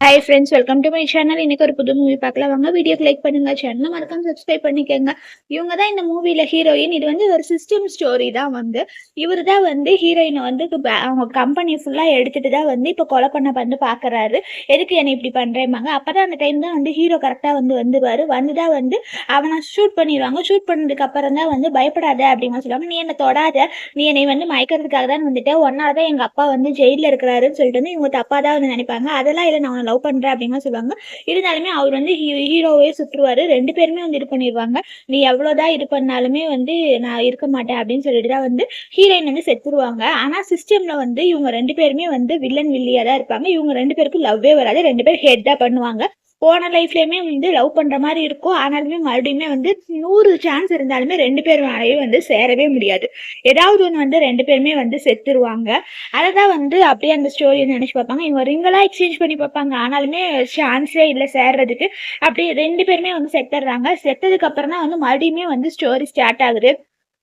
Hi friends, welcome to my channel. இன்னைக்கு ஒரு புது மூவி பார்க்கலாம் வாங்க. வீடியோக்கு லைக் பண்ணுங்க, சேனலை மறக்காம சப்ஸ்கிரைப் பண்ணிக்கோங்க. இவங்க தான் இந்த மூவில ஹீரோயின். இது வந்து ஒரு சிஸ்டம் ஸ்டோரி தான் வந்து. இவர் தான் வந்து ஹீரோயினை வந்து அவங்க கம்பெனி ஃபுல்லாக எடுத்துட்டு தான் வந்து இப்போ கொலை பண்ண வந்து பார்க்குறாரு. எதுக்கு என்னை இப்படி பண்ணுறேம்பாங்க. அப்போ தான் அந்த டைம் தான் வந்து ஹீரோ கரெக்டாக வந்துடுவார். வந்து தான் வந்து அவனை ஷூட் பண்ணிடுவாங்க. ஷூட் பண்ணதுக்கு அப்புறம் தான் வந்து பயப்படாத அப்படின்னு சொல்லுவாங்க. நீ என்னை தொடாத, நீ என்னை வந்து மயக்கிறதுக்காக தான் வந்துட்டேன், ஒன்னால தான் எங்கள் அப்பா வந்து ஜெயிலில் இருக்கிறாருன்னு சொல்லிட்டு வந்து இவங்க தப்பாக தான் வந்து நினைப்பாங்க. அதெல்லாம் இல்லை, நான் லவ் பண்றேன் அப்படின்னு சொல்லுவாங்க. இருந்தாலுமே அவர் வந்து ஹீரோவே சுற்றுவாரு. ரெண்டு பேருமே வந்து இது பண்ணிடுவாங்க. நீ எவ்வளவுதான் இது பண்ணாலுமே வந்து நான் இருக்க மாட்டேன் அப்படின்னு சொல்லிட்டு தான் வந்து ஹீரோயின் வந்து செத்துருவாங்க. ஆனா சிஸ்டம்ல வந்து இவங்க ரெண்டு பேருமே வந்து வில்லன் வில்லியா தான் இருப்பாங்க. இவங்க ரெண்டு பேருக்கும் லவ்வே வராது. ரெண்டு பேரும் ஹெட் தான் பண்ணுவாங்க. போன லைஃப்லயுமே வந்து லவ் பண்ற மாதிரி இருக்கும். ஆனாலுமே மறுபடியுமே வந்து 100 சான்ஸ் இருந்தாலுமே ரெண்டு பேரும் வந்து சேரவே முடியாது. ஏதாவது ஒன்று வந்து ரெண்டு பேருமே வந்து செத்துருவாங்க. அததான் வந்து அப்படியே அந்த ஸ்டோரி நினைச்சு பார்ப்பாங்க. இவங்க ரிங்கெல்லாம் எக்ஸ்சேஞ்ச் பண்ணி பார்ப்பாங்க. ஆனாலுமே சான்ஸே இல்லை சேர்றதுக்கு. அப்படியே ரெண்டு பேருமே வந்து செத்துடுறாங்க. செத்ததுக்கு அப்புறம் தான் வந்து மறுபடியுமே வந்து ஸ்டோரி ஸ்டார்ட் ஆகுது.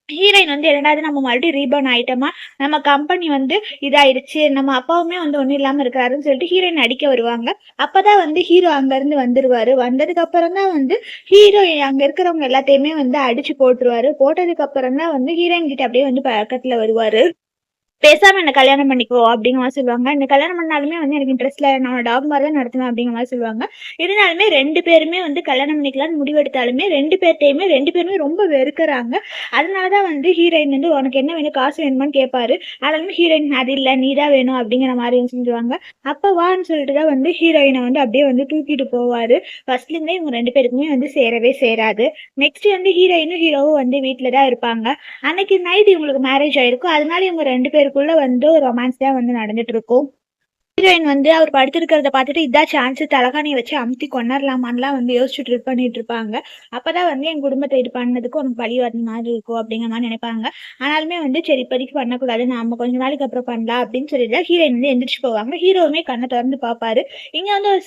ஹீரோயின் வந்து என்னடாது நம்ம மறுபடியும் ரீபர்ன் ஆயிட்டோமா, நம்ம கம்பெனி வந்து இதாயிடுச்சு, நம்ம அப்பாவுமே வந்து ஒன்றும் இல்லாமல் இருக்கிறாருன்னு சொல்லிட்டு ஹீரோயின் அடிக்க வருவாங்க. அப்பதான் வந்து ஹீரோ அங்கேருந்து வந்துருவாரு. வந்ததுக்கு அப்புறம் தான் வந்து ஹீரோ அங்க இருக்கிறவங்க எல்லாத்தையுமே வந்து அடிச்சு போட்டுருவாரு. போட்டதுக்கு அப்புறம் தான் வந்து ஹீரோயின் கிட்ட அப்படியே வந்து பக்கத்துல வருவாரு. பேசாம என்ன கல்யாணம் பண்ணிக்கோ அப்படிங்கிற மாதிரி சொல்லுவாங்க. இந்த கல்யாணம் பண்ணாலுமே வந்து எனக்கு இன்ட்ரெஸ்ட் இல்லை, நான் டாக் மாதிரி தான் நடத்துவேன் அப்படிங்கிற மாதிரி சொல்லுவாங்க. இருந்தாலுமே ரெண்டு பேருமே வந்து கல்யாணம் பண்ணிக்கலாம்னு முடிவெடுத்தாலுமே ரெண்டு பேருமே ரொம்ப வெறுக்கிறாங்க. அதனாலதான் வந்து ஹீரோயின் வந்து உனக்கு என்ன வேணும், காசு வேணுமான்னு கேட்பாரு. ஆனாலுமே ஹீரோயின் அது இல்லை, நீ தான் வேணும் அப்படிங்கிற மாதிரி சொல்லுவாங்க. அப்ப வான்னு சொல்லிட்டு தான் வந்து ஹீரோயினை வந்து அப்படியே வந்து தூக்கிட்டு போவாரு. ஃபர்ஸ்ட்ல இருந்தே இவங்க ரெண்டு பேருக்குமே வந்து சேரவே சேராது. நெக்ஸ்ட் வந்து ஹீரோயினும் ஹீரோவும் வந்து வீட்டுல தான் இருப்பாங்க. அன்னைக்கு நைட் இவங்களுக்கு மேரேஜ் ஆயிருக்கும். அதனால இவங்க ரெண்டு பேருக்குள்ள வந்து ரொமான்ஸ் தான் வந்து நடந்துட்டு இருக்கும். ஹீரோயின் வந்து அவர் படுத்திருக்கிறத பார்த்துட்டு இதான் சான்ஸ், தலகாணியை வச்சு அமுத்தி கொண்டாடலாமான்லாம் வந்து யோசிச்சுட்டு இது பண்ணிட்டு இருப்பாங்க. அப்பதான் வந்து என் குடும்பத்தை இது பண்ணதுக்கு உனக்கு பழி வர மாதிரி இருக்கும் அப்படிங்கிற மாதிரி நினைப்பாங்க. ஆனாலுமே வந்து சரி இப்போதைக்கு பண்ணக்கூடாது, நம்ம கொஞ்ச நாளைக்கு அப்புறம் பண்ணலாம் அப்படின்னு சொல்லிட்டு ஹீரோயின் வந்து எந்திரிச்சு போவாங்க. ஹீரோவுமே கண்ணை திறந்து பார்ப்பாரு. இங்க வந்து ஒரு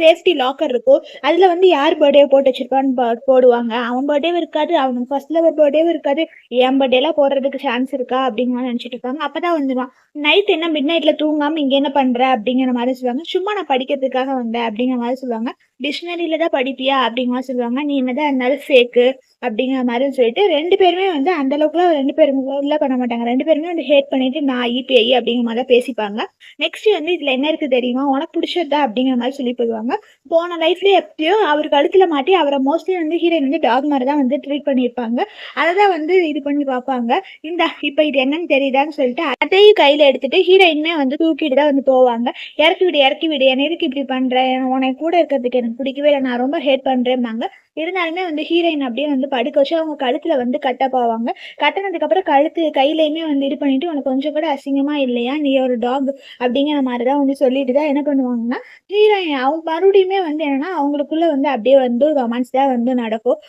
சேஃப்டி லாக்கர் இருக்கும். அதுல வந்து யார் பர்த்டே போட்டு வச்சிருப்பான்னு போடுவாங்க. அவன் பர்த்டேவும் இருக்காது, அவனுக்கு ஃபர்ஸ்ட் லவர் பர்த்டேவும் இருக்காது. என் பர்த்டே எல்லாம் போடுறதுக்கு சான்ஸ் இருக்கா அப்படிங்கிற மாதிரி நினைச்சிட்டு இருப்பாங்க. அப்பதான் வந்துடுவான். நைட் என்ன மிட் நைட்ல தூங்காம இங்க என்ன பண்ற அப்படிங்கிற மாதிரி சொல்லுவாங்க. சும்மா நான் படிக்கிறதுக்காக வந்தேன் அப்படிங்கிற மாதிரி சொல்லுவாங்க. டிக்ஷனரியில தான் படிப்பியா அப்படிங்கிற மாதிரி சொல்லுவாங்க. நீ என்னதான் இருந்தாலும் ஃபேக்கு அப்படிங்கிற மாதிரி சொல்லிட்டு ரெண்டு பேருமே வந்து அந்த அளவுக்குலாம் ரெண்டு பேரும் பண்ண மாட்டாங்க. ரெண்டு பேருமே வந்து ஹேட் பண்ணிட்டு நான் இபிஐ அப்படிங்கிற மாதிரி தான் பேசிப்பாங்க. நெக்ஸ்ட் வந்து இதுல என்ன இருக்கு தெரியுமா, உனக்கு பிடிச்சதா அப்படிங்கிற மாதிரி சொல்லி போடுவாங்க. போன லைஃப்ல எப்படியோ அவர் கழுத்துல மாட்டி அவரை மோஸ்ட்லி வந்து ஹீரோயின் வந்து டாக் மாதிரி தான் வந்து ட்ரீட் பண்ணியிருப்பாங்க. அதை தான் வந்து இது பண்ணி பார்ப்பாங்க. இந்த இப்ப இது என்னன்னு தெரியுதான்னு சொல்லிட்டு அதையும் கையில எடுத்துட்டு ஹீரோயினுமே வந்து தூக்கிட்டு தான் வந்து போவாங்க. இறக்கி விடு என்ன எதுக்கு இப்படி பண்ற, உனக்கு கூட இருக்கிறதுக்கு எனக்கு பிடிக்கவே இல்லை, நான் ரொம்ப ஹேட் பண்றேன்பாங்க. இருந்தாலுமே வந்து ஹீரோயின் அப்படியே வந்து படுக்க வச்சு அவங்க கழுத்துல வந்து கட்ட போவாங்க. கட்டினதுக்கு அப்புறம் கழுத்து கையிலையுமே வந்து இது பண்ணிட்டு உனக்கு கொஞ்சம் கூட அசிங்கமா இல்லையா, நீ ஒரு டாக் அப்படிங்கிற மாதிரிதான் வந்து சொல்லிட்டு தான் என்ன பண்ணுவாங்கன்னா ஹீரோயின் அவங்க மறுபடியுமே வந்து என்னன்னா அவங்களுக்குள்ள வந்து அப்படியே வந்து ரொமான்ஸ் தான் வந்து நடக்கும்.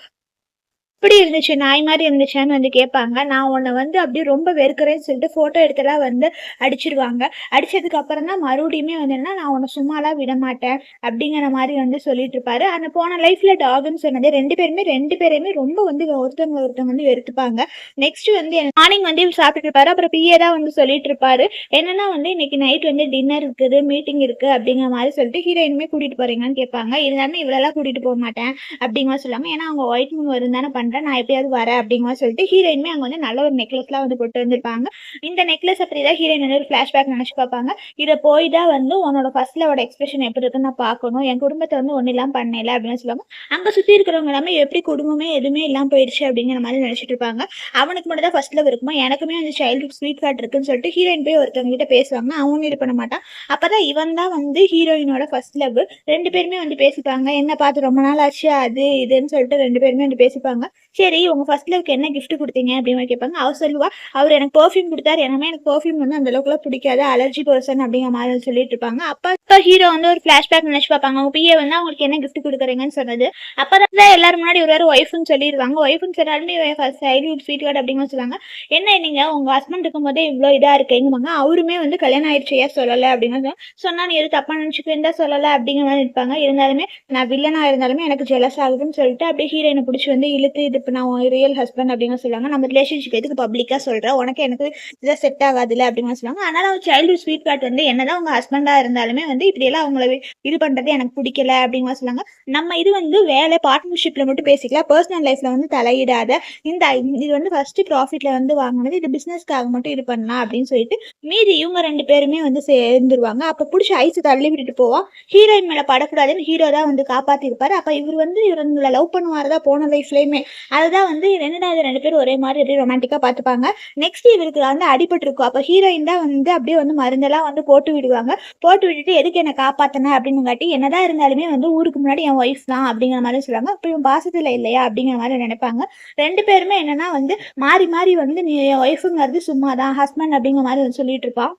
எப்படி இருந்துச்சு, நாய் மாதிரி இருந்துச்சான்னு வந்து கேட்பாங்க. நான் உன்னை வந்து அப்படியே ரொம்ப வெறுக்கிறேன்னு சொல்லிட்டு ஃபோட்டோ எடுத்துலாம் வந்து அடிச்சிருவாங்க. அடிச்சதுக்கு அப்புறம் தான் மறுபடியுமே வந்து என்ன, நான் உன்னை சும்மாலாம் விட மாட்டேன் அப்படிங்கிற மாதிரி வந்து சொல்லிட்டு இருப்பாரு. அந்த போன லைஃப்ல டாக்னு சொன்னது ரெண்டு பேரையுமே ரொம்ப வந்து ஒருத்தவங்க வந்து வெறுத்துப்பாங்க. நெக்ஸ்ட் வந்து மார்னிங் வந்து சாப்பிட்டுட்டு இருப்பாரு. அப்புறம் பிஏ தான் வந்து சொல்லிட்டு இருப்பாரு. என்னன்னா வந்து இன்னைக்கு நைட் வந்து டின்னர் இருக்குது, மீட்டிங் இருக்கு அப்படிங்கிற மாதிரி சொல்லிட்டு ஹீரோயினுமே கூட்டிட்டு போறீங்கன்னு கேட்பாங்க. இருந்தாலுமே இவ்வளெல்லாம் கூட்டிட்டு போக மாட்டேன் அப்படிங்கிற சொல்லுவாங்க. ஏன்னா அவங்க ஒயிட் மூன் வரும் தானே பண்றேன், நான் எப்படியாவது வரேன் அப்படிங்கிற சொல்லிட்டு ஹீரோயினுமே அங்க வந்து நல்ல ஒரு நெக்லஸ்லாம் வந்து போட்டு வந்திருப்பாங்க. இந்த நெக்லஸ் அப்படி தான் ஹீரோயின் வந்து ஒரு ஃபிளாஷ்பேக் நினைச்சு பார்ப்பாங்க. இதை போய் தான் வந்து உன்னோட ஃபர்ஸ்ட் லவோட எக்ஸ்பிரஷன் எப்படி இருக்குன்னு நான் பார்க்கணும், என் குடும்பத்தை வந்து ஒன்றும் இல்லாம பண்ணல அப்படின்னு சொல்லுவாங்க. அங்க சுத்தி இருக்கிறவங்க எல்லாமே எப்படி குடும்பமே எதுவுமே இல்லாம போயிடுச்சு அப்படிங்கிற மாதிரி நினைச்சிட்டு இருப்பாங்க. அவனுக்கு மட்டும் தான் ஃபர்ஸ்ட் லவ் இருக்குமா, எனக்குமே வந்து சைல்டுஹுட் ஸ்வீட் கார்டு இருக்குன்னு சொல்லிட்டு ஹீரோயின் போய் ஒருத்தவங்க கிட்ட பேசுவாங்க. அவங்க இது பண்ண மாட்டான். அப்பதான் இவன் தான் வந்து ஹீரோயினோட ஃபர்ஸ்ட் லவ். ரெண்டு பேருமே வந்து பேசிப்பாங்க. என்ன பார்த்து ரொம்ப நாள் ஆச்சு அது இதுன்னு சொல்லிட்டு ரெண்டு பேருமே வந்து பேசிப்பாங்க. சரி உங்க ஃபர்ஸ்ட் லவ்க்கு என்ன கிஃப்ட் கொடுத்தீங்க அப்படின்னு கேட்பாங்க. அவர் சொல்லுவா, அவர் எனக்கு பெர்ஃப்யூம் கொடுத்தாரு, எனக்கு பெர்ஃப்யூம் வந்து அந்த அளவுக்குலாம் பிடிக்காது, அலர்ஜி பர்சன் அப்படிங்கிற மாதிரி சொல்லிட்டு இருப்பாங்க. அப்ப ஹீரோ வந்து ஒரு ஃபிளாஷ்பேக் நினைச்சு பார்ப்பாங்க. அவங்க பிஏ வந்து அவங்களுக்கு என்ன கிஃப்ட் கொடுக்குறீங்கன்னு சொன்னது. அப்பதான் எல்லாரும் முன்னாடி ஒரு ஒய்ஃப்னு சொல்லிடுவாங்க. ஒய்ஃப்னு சொன்னாலுமே சைல்ட்ஹுட் ஸ்வீட் கார்டு அப்படிங்கிற சொல்லுவாங்க. என்ன நீங்க உங்க ஹஸ்பண்ட் இருக்கும் போதே இவ்வளோ இதா இருக்கீங்க, அவருமே வந்து கல்யாணம் ஆயிடுச்சு ஏன் சொல்லலை அப்படின்னு சொன்னா, நீ எது தப்பா நினைச்சுக்கிட்டா சொல்லலை அப்படிங்கிற மாதிரி இருப்பாங்க. இருந்தாலுமே நான் வில்லனா இருந்தாலுமே எனக்கு ஜெலஸ் ஆகுதுன்னு சொல்லிட்டு அப்படியே ஹீரோயினை பிடிச்சி வந்து இழுத்து இது இப்போ நான் ரியல் ஹஸ்பண்ட் அப்படின்னு சொல்லுவாங்க. நம்ம ரிலேஷன்ஷிப் எதுக்கு பப்ளிக்காக சொல்கிறேன், உனக்கு எனக்கு இதை செட் ஆகாதுல்ல அப்படின்னு சொல்லுவாங்க. அதனால் அவங்க சைல்டுஹுட் ஸ்வீட் கார்ட் வந்து என்னதான் உங்கள் ஹஸ்பண்டாக இருந்தாலுமே வந்து இப்படியெல்லாம் அவங்கள இது பண்ணுறது எனக்கு பிடிக்கல அப்படிங்கிற சொல்லுவாங்க. நம்ம இது வந்து வேலை பார்ட்னர்ஷிப்பில் மட்டும் பேசிக்கலாம், பர்சனல் லைஃப்பில் வந்து தலையிடாத. இந்த இது வந்து ஃபர்ஸ்ட் ப்ராஃபிட்ல வந்து வாங்கினது, இது பிஸ்னஸ்க்காக மட்டும் இது பண்ணலாம் அப்படின்னு சொல்லிட்டு மீதி இவங்க 2 பேருமே வந்து சேர்ந்துருவாங்க. அப்ப புடிச்சு ஐஸ் தள்ளி விட்டுட்டு போவான். ஹீரோயின் மேல படக்கூடாதுன்னு ஹீரோ தான் வந்து காப்பாத்திருப்பாரு. அப்ப இவர் வந்து இவங்களை லவ் பண்ணுவாருதான் போன லைஃப்லயுமே. அதுதான் வந்து ரெண்டாவது 2 பேரும் ஒரே மாதிரி அப்படியே ரொமான்டிக்கா பாத்துப்பாங்க. நெக்ஸ்ட் இவருக்கு வந்து அடிபட்டு இருக்கும். அப்ப ஹீரோயின் தான் வந்து அப்படியே வந்து மருந்தெல்லாம் வந்து போட்டு விடுவாங்க. போட்டு விட்டுட்டு எதுக்கு என்ன காப்பாத்தின அப்படின்னு காட்டி, என்னதான் இருந்தாலுமே வந்து ஊருக்கு முன்னாடி என் ஒய்ஃப் தான் அப்படிங்கிற மாதிரி சொல்லுவாங்க. அப்ப இவன் பாசத்துல இல்லையா அப்படிங்கிற மாதிரி நினைப்பாங்க. 2 பேருமே என்னன்னா வந்து மாறி மாறி வந்து நீ என் ஒய்ஃபுங்கிறது சும்மாதான், ஹஸ்பண்ட் அப்படிங்கிற மாதிரி வந்து சொல்லிட்டு இருப்பான்.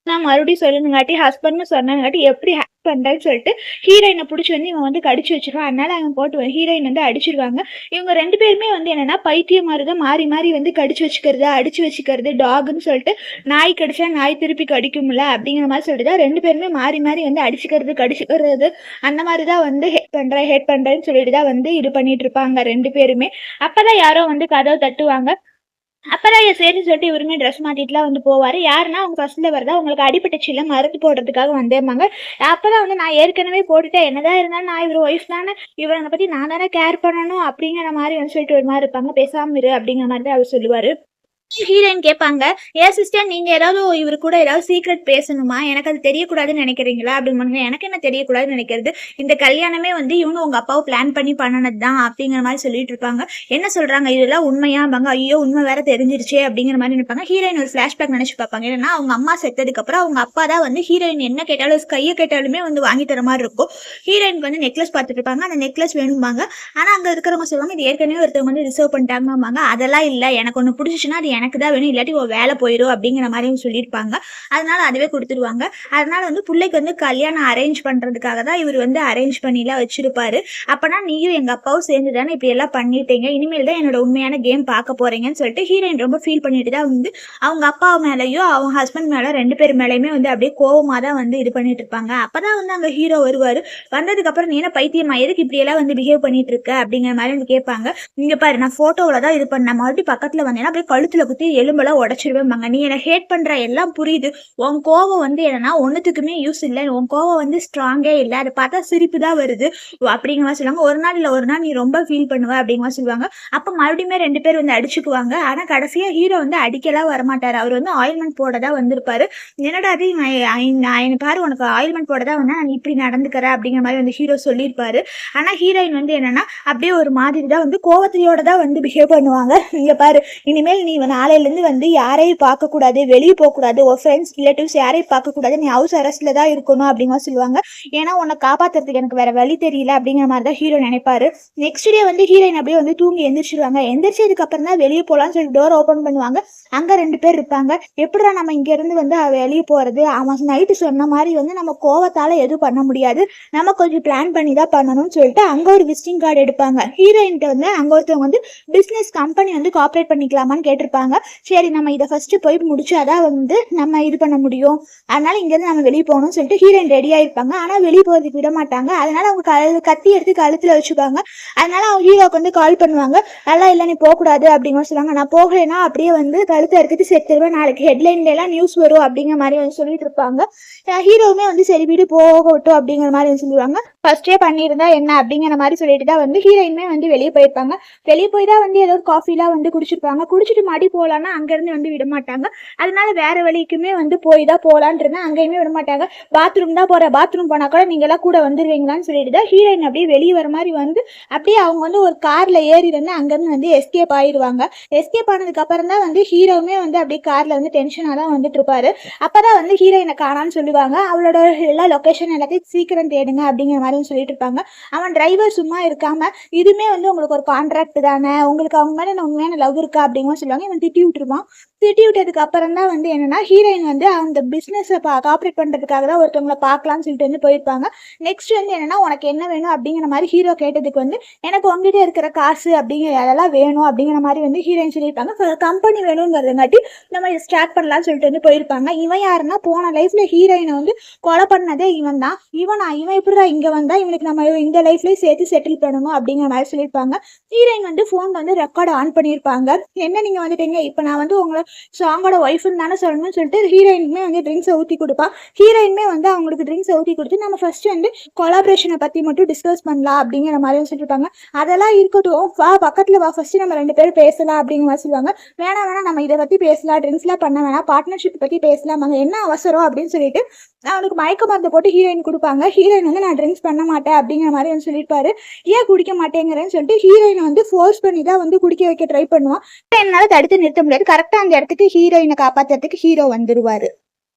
நான் மறுபடியும் சொல்லணுங்காட்டி ஹஸ்பண்ட்னு சொன்னங்காட்டி எப்படி ஹேக் பண்றேன்னு சொல்லிட்டு ஹீரோயினை பிடிச்சி வந்து இவன் வந்து கடிச்சு வச்சிருவான். அதனால அவன் போட்டு ஹீரோயின் வந்து அடிச்சிருவாங்க. இவங்க 2 பேருமே வந்து என்னன்னா பைத்தியம் மாதிரிதான் மாறி மாறி வந்து கடிச்சு வச்சுக்கிறது, அடிச்சு வச்சுக்கிறது. டாக்னு சொல்லிட்டு நாய் கடிச்சா நாய் திருப்பி கடிக்கும்ல அப்படிங்கிற மாதிரி சொல்லிட்டு 2 பேருமே மாறி மாறி வந்து அடிச்சுக்கிறது கடிச்சுக்கிறது அந்த மாதிரி தான் வந்து ஹேட் பண்றேன்னு சொல்லிட்டு தான் வந்து இது பண்ணிட்டு இருப்பாங்க 2 பேருமே. அப்பதான் யாரோ வந்து கதவை தட்டுவாங்க. அப்பதான் சரின்னு சொல்லிட்டு இவருமே ட்ரெஸ் மாட்டிட்டுலாம் வந்து போவாரு. யாருன்னா அவங்க ஃபர்ஸ்ட்ல வரதா உங்களுக்கு அடிபட்டுச்சுல மருந்து போடுறதுக்காக வந்தேம்பாங்க. அப்பதான் வந்து நான் ஏற்கனவே போட்டுட்டேன், என்னதான் இருந்தாலும் நான் இவர் ஒய்ஃப் தானே, இவரை பத்தி நான் தானே கேர் பண்ணணும் அப்படிங்கிற மாதிரி வந்து சொல்லிட்டு ஒரு மாதிரி இருப்பாங்க. பேசாம இரு அப்படிங்கிற மாதிரி தான் அவர் சொல்லுவாரு. ஹீரோயின் கேட்பாங்க, ஏன் சிஸ்டர் நீங்க ஏதாவது இவரு கூட ஏதாவது சீக்ரெட் பேசணுமா, எனக்கு அது தெரியக்கூடாதுன்னு நினைக்கிறீங்களா அப்படின்னு. எனக்கு என்ன தெரியக்கூடாதுன்னு நினைக்கிறது, இந்த கல்யாணமே வந்து இவங்க உங்க அப்பாவை பிளான் பண்ணி பண்ணனது தான் அப்படிங்கிற மாதிரி சொல்லிட்டு இருப்பாங்க. என்ன சொல்றாங்க இதெல்லாம் உண்மையாபாங்க, ஐயோ உண்மை வேற தெரிஞ்சிருச்சே அப்படிங்கிற மாதிரி நினைப்பாங்க. ஹீரோயின் ஒரு பிளாஷ்பேக் நினைச்சு பார்ப்பாங்க. ஏன்னா அவங்க அம்மா செத்ததுக்கு அப்புறம் அவங்க அப்பா தான் வந்து ஹீரோயின் என்ன கேட்டாலும் கையை கேட்டாலுமே வந்து வாங்கி தர மாதிரி இருக்கும். ஹீரோயினுக்கு வந்து நெக்லஸ் பார்த்துட்டு இருப்பாங்க, அந்த நெக்லஸ் வேணும்பாங்க. ஆனா அங்க இருக்கிறவங்க சொல்லுவாங்க இது ஏற்கனவே ஒருத்தவங்க வந்து ரிசர்வ் பண்ணிட்டாங்க. அதெல்லாம் இல்ல, எனக்கு ஒண்ணு பிடிச்சிச்சுன்னா அது எனக்கு தான் வேணும், இல்லாட்டி வேலை போயிடும் அப்படிங்கிற மாதிரி சொல்லியிருப்பாங்க. அதனால அதுவே கொடுத்துருவாங்க. அதனால வந்து பிள்ளைக்கு வந்து கல்யாணம் அரேஞ்ச் பண்றதுக்காக தான் இவர் வந்து அரேஞ்ச் பண்ணிலாம் வச்சிருப்பாரு. அப்பனா நீயும் எங்க அப்பாவும் சேர்ந்து தானே இப்படி எல்லாம் பண்ணிட்டீங்க, இனிமேல் தான் என்னோட உண்மையான கேம் பார்க்க போறீங்கன்னு சொல்லிட்டு ஹீரோயின் ரொம்ப ஃபீல் பண்ணிட்டு தான் வந்து அவங்க அப்பா மேலேயும் அவங்க ஹஸ்பண்ட் மேல 2 பேர் மேலேயுமே வந்து அப்படியே கோவமா தான் வந்து இது பண்ணிட்டு இருப்பாங்க. அப்பதான் வந்து அங்க ஹீரோ வருவாரு. வந்ததுக்கு அப்புறம் நீ என்ன பைத்தியமா, எதுக்கு இப்படி எல்லாம் வந்து பிஹேவ் பண்ணிட்டு இருக்க அப்படிங்கிற மாதிரி வந்து கேட்பாங்க. இங்க பாரு நான் போட்டோவில் தான் இது பண்ண, மறுபடியும் பக்கத்துல வந்தேன்னா அப்படியே கழுத்துல குத்தி எலும்பெல்லாம் உடச்சிருவேன். நீ என்ன ஹேட் பண்ற எல்லாம் புரியுது, உன் கோவம் வந்து என்னன்னா ஒன்னுத்துக்குமே யூஸ் இல்லை, உன் கோவம் வந்து ஸ்ட்ராங்கே இல்லை, அதை பார்த்தா சிரிப்பு தான் வருது அப்படிங்கிற மாதிரி சொல்லுவாங்க. ஒரு நாள் இல்லை ஒரு நாள் நீ ரொம்ப ஃபீல் பண்ணுவ அப்படிங்கிற மாதிரி சொல்லுவாங்க. அப்ப மறுபடியுமே 2 பேர் வந்து அடிச்சுக்குவாங்க. ஆனா கடைசியா ஹீரோ வந்து அடிக்கலாம் வரமாட்டாரு, அவர் வந்து ஆயில்மெண்ட் போட தான் வந்திருப்பாரு. என்னடா அது பாரு உனக்கு ஆயில்மெண்ட் போட தான் வந்தா நீ இப்படி நடந்துக்கிற அப்படிங்கிற மாதிரி வந்து ஹீரோ சொல்லியிருப்பாரு. ஆனா ஹீரோயின் வந்து என்னன்னா அப்படியே ஒரு மாதிரி தான் வந்து கோவத்தையோட தான் வந்து பிஹேவ் பண்ணுவாங்க. இங்க பாரு இனிமேல் நீ நாளையில இருந்து வந்து யாரையும் பார்க்க கூடாது, வெளியே போக கூடாது, ஒரு ஃப்ரெண்ட்ஸ் ரிலேட்டிவ்ஸ் யாரையும் பார்க்க கூடாது, நீ ஹவுஸ் அரெஸ்ட்ல தான் இருக்கணும் அப்படிங்கிற சொல்லுவாங்க. ஏன்னா உன்னை காப்பாத்துறதுக்கு எனக்கு வேற வழி தெரியல அப்படிங்கிற மாதிரி தான் ஹீரோ நினைப்பாரு. நெக்ஸ்ட் டே வந்து ஹீரோயின் அப்படியே வந்து தூங்கி எந்திரிச்சிருவாங்க. எந்திரிச்சதுக்கு அப்புறம் தான் வெளியே போலான்னு சொல்லி டோர் ஓபன் பண்ணுவாங்க. அங்க 2 பேர் இருப்பாங்க. எப்படிடா நம்ம இங்க இருந்து வந்து வெளியே போறது, அவன் நைட்டு சொன்ன மாதிரி வந்து நம்ம கோவத்தால எதுவும் பண்ண முடியாது, நம்ம கொஞ்சம் பிளான் பண்ணி தான் பண்ணணும்னு சொல்லிட்டு அங்க ஒரு விசிட்டிங் கார்டு எடுப்பாங்க. ஹீரோயின்ட்ட வந்து அங்க ஒருத்தவங்க வந்து பிசினஸ் கம்பெனி வந்து கார்பரேட் பண்ணிக்கலாமான்னு கேட்டிருப்பாங்க. சரி நம்ம இதை ஃபர்ஸ்ட் போய் முடிச்சாதான் வந்து நம்ம இது பண்ண முடியும், அதனால இங்கேருந்து நம்ம வெளியே போகணும்னு சொல்லிட்டு ஹீரோயின் ரெடியா இருப்பாங்க. ஆனா வெளியே போறதுக்கு விட மாட்டாங்க. அதனால அவங்க கத்தி எடுத்து கழுத்துல வச்சுப்பாங்க. அதனால அவங்க ஹீரோக்கு வந்து கால் பண்ணுவாங்க. அதெல்லாம் இல்லை நீ போகக்கூடாது அப்படிங்கிற சொல்லுவாங்க. நான் போகலைன்னா அப்படியே வந்து கழுத்தை எடுத்துட்டு செத்துருவேன், நாளைக்கு ஹெட்லைன்ல எல்லாம் நியூஸ் வரும் அப்படிங்கிற மாதிரி வந்து சொல்லிட்டு இருப்பாங்க. ஹீரோவுமே வந்து சரி வீடு போகட்டும் அப்படிங்கிற மாதிரி வந்து சொல்லுவாங்க. ஃபர்ஸ்டே பண்ணியிருந்தா என்ன அப்படிங்கிற மாதிரி சொல்லிட்டு தான் வந்து ஹீரோயின்மே வந்து வெளியே போயிருப்பாங்க. வெளியே போய் தான் வந்து ஏதோ காஃபிலாம் வந்து குடிச்சிருப்பாங்க. குடிச்சிட்டு மாடி போகலான்னா அங்கேருந்து வந்து விட மாட்டாங்க. அதனால வேற வழிக்குமே வந்து போய் தான் போகலான் இருந்தேன், அங்கேயுமே விட மாட்டாங்க. பாத்ரூம் தான் போற, பாத்ரூம் போனா கூட நீங்க எல்லாம் கூட வந்துருவீங்களான்னு சொல்லிட்டு தான் ஹீரோயின் அப்படியே வெளியே வர மாதிரி வந்து அப்படியே அவங்க வந்து ஒரு கார்ல ஏறி வந்து அங்கேருந்து வந்து எஸ்கேப் ஆயிடுவாங்க. எஸ்கேப் ஆனதுக்கு அப்புறம் தான் வந்து ஹீரோவுமே வந்து அப்படியே கார்ல வந்து டென்ஷனாக தான் வந்துட்டு இருப்பாரு. அப்பதான் வந்து ஹீரோயினை காணான்னு சொல்லுவாங்க. அவளோட எல்லா லொகேஷன் எல்லாத்தையும் சீக்கிரம் தேடுங்க அப்படிங்கிற மாதிரி சொல்லிட்டு இருப்பாங்க. அவன் டிரைவர் சும்மா இருக்காம இதுமே வந்து உங்களுக்கு ஒரு கான்ட்ராக்ட் தானே, உங்களுக்கு அவங்க மேல உண்மையான லவ் இருக்கா அப்படிங்கிற சொல்லுவாங்க. இவன் திட்டி விட்டுருவான். திட்டி விட்டதுக்கு அப்புறம் தான் வந்து என்னன்னா ஹீரோயின் வந்து அந்த பிஸ்னஸை காப்பரேட் பண்ணுறதுக்காக தான் ஒருத்தவங்களை பார்க்கலாம்னு சொல்லிட்டு வந்து போயிருப்பாங்க. நெக்ஸ்ட் வந்து என்னன்னா உனக்கு என்ன வேணும் அப்படிங்கிற மாதிரி ஹீரோ கேட்டதுக்கு வந்து எனக்கு உங்ககிட்ட இருக்கிற காசு அப்படிங்கிற அதெல்லாம் வேணும் அப்படிங்கிற மாதிரி வந்து ஹீரோயின் சொல்லியிருப்பாங்க. கம்பெனி வேணுங்கிறதுங்காட்டி நம்ம இதை ஸ்டார்ட் பண்ணலாம்னு சொல்லிட்டு வந்து போயிருப்பாங்க. இவன் யாருன்னா போன லைஃப்ல ஹீரோயினை வந்து கொலை பண்ணதே இவன் தான். இவன் எப்படிடா இங்க வந்தா இவனுக்கு நம்ம இந்த லைஃப்லயும் சேர்த்து செட்டில் பண்ணணும் அப்படிங்கிற மாதிரி சொல்லியிருப்பாங்க. ஹீரோயின் வந்து போன் வந்து ரெக்கார்டு ஆன் பண்ணியிருப்பாங்க. என்ன நீங்க வந்துட்டீங்க, இப்ப நான் வந்து உங்களை சாங்கோட ஒய்ஃப்னு தானே சொல்லணும்னு சொல்லிட்டு ஹீரோயினுமே வந்து ட்ரிங்க்ஸை ஊற்றி கொடுப்பா. ஹீரோயினுமே வந்து அவங்களுக்கு ட்ரிங்க்ஸை ஊற்றி கொடுத்து நம்ம ஃபர்ஸ்ட் வந்து கொலாபரேஷனை பற்றி மட்டும் டிஸ்கஸ் பண்ணலாம் அப்படிங்கிற மாதிரி சொல்லியிருப்பாங்க. அதெல்லாம் இருக்கட்டும், வா பக்கத்தில் வா, ஃபர்ஸ்ட் நம்ம 2 பேரும் பேசலாம் அப்படிங்கிற மாதிரி சொல்லுவாங்க. வேணாம் நம்ம இதை பற்றி பேசலாம், ட்ரிங்க்ஸ்லாம் பண்ண வேணாம், பார்ட்னர்ஷிப் பற்றி பேசலாம், அங்கே என்ன அவசரம் அப்படின்னு சொல்லிட்டு அவனுக்கு மயக்க மருந்து போட்டு ஹீரோயின் கொடுப்பாங்க. ஹீரோயின் வந்து நான் ட்ரிங்க்ஸ் பண்ண மாட்டேன் அப்படிங்கிற மாதிரி வந்து சொல்லியிருப்பாரு. ஏன் குடிக்க மாட்டேங்கிறேன்னு சொல்லிட்டு ஹீரோயினை வந்து ஃபோர்ஸ் பண்ணி தான் வந்து குடிக்க வைக்க ட்ரை பண்ணுவான். என்னால தடுத்து நிறுத்த முடியாது. கரெக்டா அந்த இடத்துக்கு ஹீரோயினை காப்பாத்துறதுக்கு ஹீரோ வந்துருவாரு.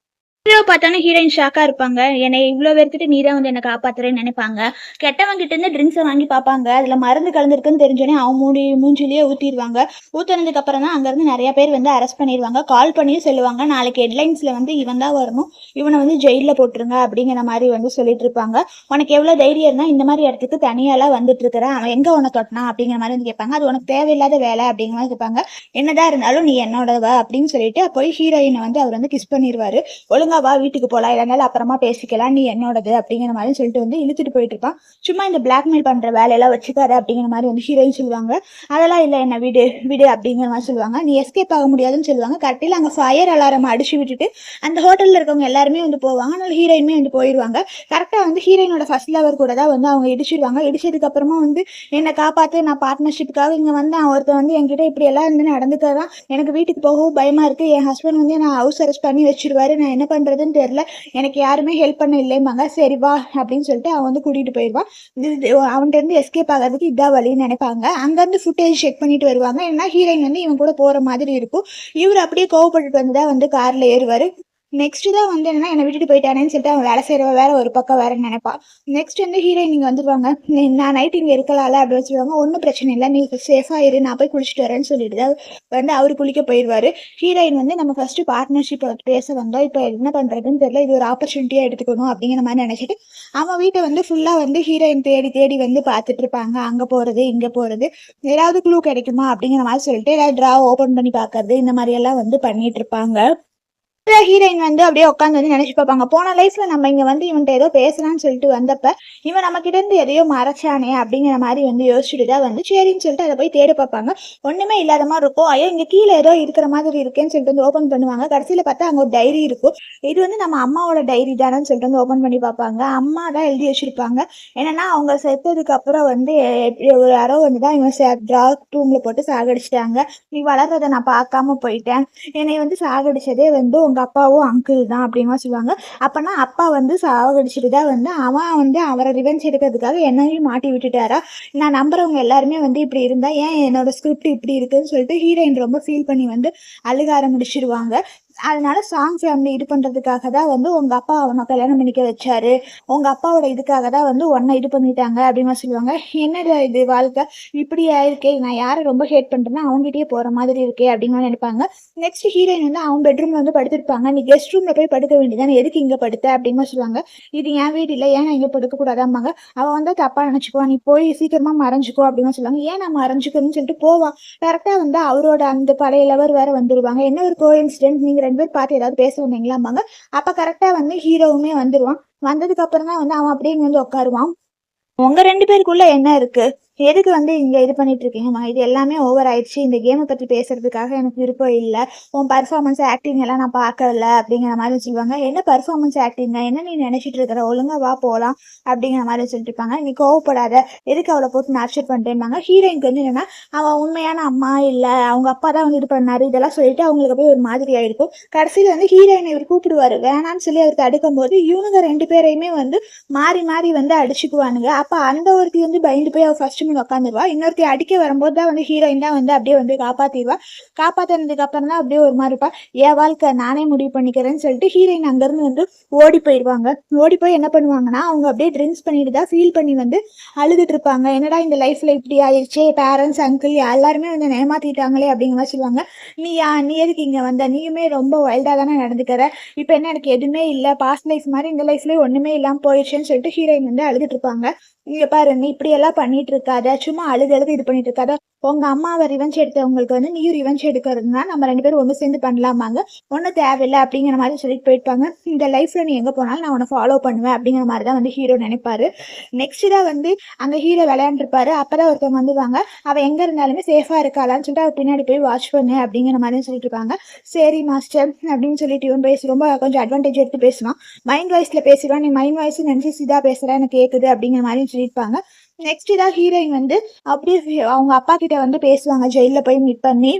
ஹீரோ பார்த்தானே ஹீரோயின் ஷாக்கா இருப்பாங்க. என்னை இவ்வளோ பேர்த்துட்டு நீ தான் வந்து என்னை காப்பாத்துறேன்னு நினைப்பாங்க. கெட்டவங்க கிட்ட இருந்து ட்ரிங்க்ஸை வாங்கி பார்ப்பாங்க. அதில் மருந்து கலந்துருக்குன்னு தெரிஞ்சோடனே அவன் மூஞ்சிலேயே ஊற்றிடுவாங்க. ஊற்றினதுக்கு அப்புறம் தான் அங்கேருந்து நிறைய பேர் வந்து அரெஸ்ட் பண்ணிடுவாங்க. கால் பண்ணியும் சொல்லுவாங்க, நாளைக்கு ஹெட்லைன்ஸில் வந்து இவன் தான் வரணும், இவனை வந்து ஜெயிலில் போட்டுருங்க அப்படிங்கிற மாதிரி வந்து சொல்லிட்டு இருப்பாங்க. உனக்கு எவ்வளோ தைரியம் இருந்தால் இந்த மாதிரி இடத்துக்கு தனியாலாம் வந்துட்டு இருக்கிறேன், அவன் எங்கே உன்னை தொட்டினா அப்படிங்கிற மாதிரி வந்து கேட்பாங்க. அது உனக்கு தேவையில்லாத வேலை அப்படிங்கிற மாதிரி கேட்பாங்க. என்னதான் இருந்தாலும் நீ என்னோடவ அப்படின்னு சொல்லிட்டு போய் ஹீரோயினை வந்து அவர் வந்து கிஸ் பண்ணிடுவாரு. ஒழுங்கா வா வீட்டுக்கு போகலாம், இல்லைனாலும் அப்புறமா பேசிக்கலாம், நீ என்னோடது அப்படிங்கிற மாதிரி சொல்லிட்டு வந்து இழுத்துட்டு போயிட்டு இருப்பான். சும்மா இந்த பிளாக்மெயில் பண்ற வேலையெல்லாம் வச்சுக்காரு அப்படிங்கிற மாதிரி வந்து ஹீரோயின் சொல்லுவாங்க. அதெல்லாம் இல்லை, என்ன விடு விடு அப்படிங்கிற மாதிரி சொல்லுவாங்க. நீ எஸ்கேப் ஆக முடியாதுன்னு சொல்லுவாங்க. கரெக்டில் அங்கே ஃபயர் அலாரம் அடிச்சு விட்டுட்டு அந்த ஹோட்டலில் இருக்கவங்க எல்லாருமே வந்து போவாங்க. அதனால ஹீரோயினுமே வந்து போயிடுவாங்க. கரெக்டாக வந்து ஹீரோயினோட ஃபர்ஸ்ட் லவர் கூட தான் வந்து அவங்க இடிச்சிடுவாங்க. இடிச்சதுக்கு அப்புறமா வந்து என்னை காப்பாற்று, நான் பார்ட்னர்ஷிப்புக்காக இங்கே வந்து ஒருத்தர் வந்து என்கிட்ட இப்படி எல்லாம் வந்து நடந்துக்கிறதான் எனக்கு வீட்டுக்கு போகவும் பயமா இருக்கு, என் ஹஸ்பண்ட் வந்து நான் ஹவுஸ் அரெஸ்ட் பண்ணி வச்சிருவாரு, நான் என்ன பண்றதுன்னு தெரியல, எனக்கு யாருமே ஹெல்ப் பண்ண இல்லைம்பாங்க. சரி வா அப்படின்னு சொல்லிட்டு அவன் வந்து கூட்டிட்டு போயிடுவான். அவன்கிட்ட இருந்து எஸ்கேப் ஆகிறதுக்கு இதான் வழின்னு நினைப்பாங்க. அங்கேருந்து ஃபுட்டேஜ் செக் பண்ணிட்டு வருவாங்க. ஏன்னா ஹீரோயின் வந்து இவன் கூட போற மாதிரி இருக்கும். இவர் அப்படியே கோவப்பட்டுட்டு வந்துதான் வந்து கார்ல ஏறுவாரு. நெக்ஸ்ட் தான் வந்து என்னன்னா என்னை விட்டுட்டு போயிட்டானேன்னு சொல்லிட்டு அவன் வேலை செய்யறவ வேற ஒரு பக்கம் வேற நினைப்பான். நெக்ஸ்ட் வந்து ஹீரோயின் இங்கே வந்துருவாங்க. நான் நைட் இங்கே இருக்கலாம்ல அப்படின்னு சொல்லுவாங்க. ஒன்றும் பிரச்சனை இல்லை, நீ சேஃபா இரு, நான் போய் குளிச்சுட்டு வரேன்னு சொல்லிட்டு தான் வந்து அவர் குளிக்க போயிடுவாரு. ஹீரோயின் வந்து நம்ம ஃபர்ஸ்ட் பார்ட்னர்ஷிப் பேச வந்தோம், இப்போ என்ன பண்றதுன்னு தெரியல, இது ஒரு ஆப்பர்ச்சுனிட்டியா எடுத்துக்கணும் அப்படிங்கிற மாதிரி நினைச்சிட்டு அவன் வீட்டை வந்து ஃபுல்லா வந்து ஹீரோயின் தேடி தேடி வந்து பார்த்துட்டு இருப்பாங்க. அங்க போறது இங்க போறது, ஏதாவது க்ளூ கிடைக்குமா அப்படிங்கிற மாதிரி சொல்லிட்டு ஏதாவது ட்ரா ஓபன் பண்ணி பார்க்கறது, இந்த மாதிரி எல்லாம் வந்து பண்ணிட்டு இருப்பாங்க. ஹீரோயின் வந்து அப்படியே உட்காந்து வந்து நினைச்சு பார்ப்பாங்க, போன லைஃப்ல நம்ம இங்க வந்து இவன்ட்ட ஏதோ பேசலாம்னு சொல்லிட்டு வந்தப்ப இவன் நம்ம கிட்ட இருந்து எதையோ மறைச்சானே அப்படிங்கிற மாதிரி வந்து யோசிச்சுட்டு தான் வந்து சரின்னு சொல்லிட்டு அதை போய் தேடி பார்ப்பாங்க. ஒண்ணுமே இல்லாத மாதிரி இருக்கும். ஐயோ இங்க கீழே ஏதோ இருக்கிற மாதிரி இருக்கேன்னு சொல்லிட்டு வந்து ஓபன் பண்ணுவாங்க. கடைசியில பார்த்தா அங்க ஒரு டைரி இருக்கும். இது வந்து நம்ம அம்மாவோட டைரி தானேன்னு சொல்லிட்டு வந்து ஓபன் பண்ணி பார்ப்பாங்க. அம்மா தான் எழுதி வச்சிருப்பாங்க. என்னன்னா அவங்க செத்ததுக்கு அப்புறம் வந்து ஒரு யாரோ வந்துதான் இவன் டார்க் ரூம்ல போட்டு சாகடிச்சிட்டாங்க, நீ வளர்றதை நான் பார்க்காம போயிட்டேன், என்னை வந்து சாகடிச்சதே வந்து உங்க அப்பாவும் அங்கிள் தான் அப்படிமா சொல்லுவாங்க. அப்பனா அப்பா வந்து சாகடிச்சுட்டு தான் வந்து அவன் வந்து அவரை ரிவெஞ்ச் எடுக்கிறதுக்காக என்னையும் மாட்டி விட்டுட்டாரா, நான் நம்புறவங்க எல்லாருமே வந்து இப்படி இருந்தா ஏன் என்னோட ஸ்கிரிப்ட் இப்படி இருக்குன்னு சொல்லிட்டு ஹீரோயின் ரொம்ப ஃபீல் பண்ணி வந்து அழுக ஆரம்பிச்சிருவாங்க. அதனால சாங் ஃபேமிலி இது பண்றதுக்காக தான் வந்து உங்க அப்பா அவனை கல்யாணம் பண்ணிக்க வச்சாரு, உங்க அப்பாவோட இதுக்காக தான் வந்து உன்னை இது பண்ணிட்டாங்க அப்படின்னு சொல்லுவாங்க. என்னடா இது வாழ்க்கை இப்படி ஆயிருக்கே, நான் யாரை ரொம்ப ஹேட் பண்றேன்னா அவங்ககிட்டயே போற மாதிரி இருக்கே அப்படின்னு நினைப்பாங்க. நெக்ஸ்ட் ஹீரோயின் வந்து அவன் பெட்ரூம்ல வந்து படுத்திருப்பாங்க. நீ கெஸ்ட் ரூம்ல போய் படுக்க வேண்டியதானே, எதுக்கு இங்க படுத்த அப்படின்னு சொல்லுவாங்க. இது என் வீடு இல்லை, ஏன் நான் இங்க படுக்க கூடாதாம்பாங்க. அவன் வந்து தப்பா நினைச்சுக்குவான், நீ போய் சீக்கிரமா மறைஞ்சுக்கோ அப்படின்னு சொல்லுவாங்க. ஏன் நான் மறைஞ்சுக்கணும்னு சொல்லிட்டு போவான். கரெக்டா வந்து அவரோட அந்த பழைய லவர் வேற வந்துருவாங்க. என்ன ஒரு கோஇன்சிடென்ட், நீங்க 2 பேர் பார்த்து ஏதாவது பேச வந்தீங்களாம்பாங்க. அப்ப கரெக்டா வந்து ஹீரோவுமே வந்துருவான். வந்ததுக்கு அப்புறம் தான் வந்து அவன் அப்படியே வந்து உட்காருவான். உங்க 2 பேருக்குள்ள என்ன இருக்கு, எதுக்கு வந்து இங்க இது பண்ணிட்டு இருக்கீங்கம்மா, இது எல்லாமே ஓவர் ஆயிடுச்சு, இந்த கேமை பத்தி பேசுறதுக்காக எனக்கு விருப்பம் இல்லை, உன் பர்ஃபார்மன்ஸ் ஆக்டிங் எல்லாம் நான் பார்க்கல அப்படிங்கிற மாதிரி சொல்லுவாங்க. என்ன பர்ஃபார்மன்ஸ் ஆக்டிங்க, என்ன நீ நினைச்சிட்டு இருக்கிற, ஒழுங்கா வா போகலாம் அப்படிங்கிற மாதிரி சொல்லிட்டு இருப்பாங்க. நீ கோவப்படாத, எதுக்கு அவளை போட்டு நார்ச்சர் பண்றேன்னாங்க. ஹீரோயினுக்கு வந்து என்னன்னா அவன் உண்மையான அம்மா இல்லை, அவங்க அப்பா தான் வந்து இது பண்ணாரு, இதெல்லாம் சொல்லிட்டு அவங்களுக்கு போய் ஒரு மாதிரி ஆயிருக்கும். கடைசியில் வந்து ஹீரோயினை இவர் கூப்பிடுவாரு, வேணான்னு சொல்லி அவர் தடுக்கும் போது இவனுங்க 2 பேரையுமே வந்து மாறி மாறி வந்து அடிச்சுக்குவானுங்க. அப்ப அந்த ஒருத்தி வந்து பயந்து போய் அவ ஃபர்ஸ்ட் வாஷ்ரூம் உட்காந்துருவா. இன்னொருத்தி அடிக்க வரும்போது தான் வந்து ஹீரோயின் தான் வந்து அப்படியே வந்து காப்பாத்திருவா. காப்பாத்தினதுக்கு அப்புறம் தான் அப்படியே ஒரு மாதிரி இருப்பா. என் வாழ்க்கை நானே முடிவு பண்ணிக்கிறேன்னு சொல்லிட்டு ஹீரோயின் அங்கிருந்து வந்து ஓடி போயிடுவாங்க. ஓடி போய் என்ன பண்ணுவாங்கன்னா, அவங்க அப்படியே ட்ரிங்க்ஸ் பண்ணிட்டு தான் ஃபீல் பண்ணி வந்து அழுதுட்டு இருப்பாங்க. என்னடா இந்த லைஃப்ல இப்படி ஆயிடுச்சே, பேரண்ட்ஸ், அங்கிள் எல்லாருமே வந்து ஏமாத்திட்டாங்களே அப்படிங்கிற மாதிரி சொல்லுவாங்க. நீ எதுக்கு இங்க வந்த? நீயுமே ரொம்ப வைல்டா தானே நடந்துக்கிற. இப்ப என்ன எனக்கு எதுவுமே இல்ல. பாஸ்ட் லைஃப் மாதிரி இந்த லைஃப்லயே ஒண்ணுமே இல்லாம போயிடுச்சுன்னு சொல்லிட்டு ஹீரோயின் வந்து அழுதுட்டு இருப்பாங்க. இங்க பாரு, நீ இப்படி எல்லாம் பண்ணிட்டு இருக்காத. சும்மா அழுது அழுது இது பண்ணிட்டு இருக்காத. உங்க அம்மாவை ரிவெஞ்ச் எடுத்தவங்களுக்கு வந்து நீயும் ரிவெஞ்ச் எடுக்கிறதுனா நம்ம 2 பேரும் ஒண்ணு சேர்ந்து பண்ணலாமாங்க. ஒன்றும் தேவையில்லை அப்படிங்கிற மாதிரி சொல்லிட்டு போயிருப்பாங்க. இந்த லைஃப்ல நீ எங்க போனாலும் நான் உன்னை ஃபாலோ பண்ணுவேன் அப்படிங்கிற மாதிரி தான் வந்து ஹீரோ நினைப்பாரு. நெக்ஸ்ட் தான் வந்து அங்க ஹீரோ விளையாண்டுருப்பாரு. அப்பதான் ஒருத்தவங்க வந்துருவாங்க. அவ எங்க இருந்தாலுமே சேஃபா இருக்காளான்னு சொல்லிட்டு அவ பின்னாடி போய் வாட்ச் பண்ணு அப்படிங்கிற மாதிரி சொல்லிட்டு இருப்பாங்க. சரி மாஸ்டர் அப்படின்னு சொல்லிட்டு இவன் பேசி ரொம்ப கொஞ்சம் அட்வான்டேஜ் எடுத்து பேசுவான். மைண்ட் வாய்ஸ்ல பேசுவான். நீ மைண்ட் வாய்ஸ் நினைச்சு சிதா பேசுற எனக்கு கேக்குது அப்படிங்கிற மாதிரி சொல்லியிருப்பாங்க. நெக்ஸ்ட் தான் ஹீரோயின் வந்து அப்படியே அவங்க அப்பா கிட்ட வந்து பேசுவாங்க. ஜெயில போய் மீட் பண்ணி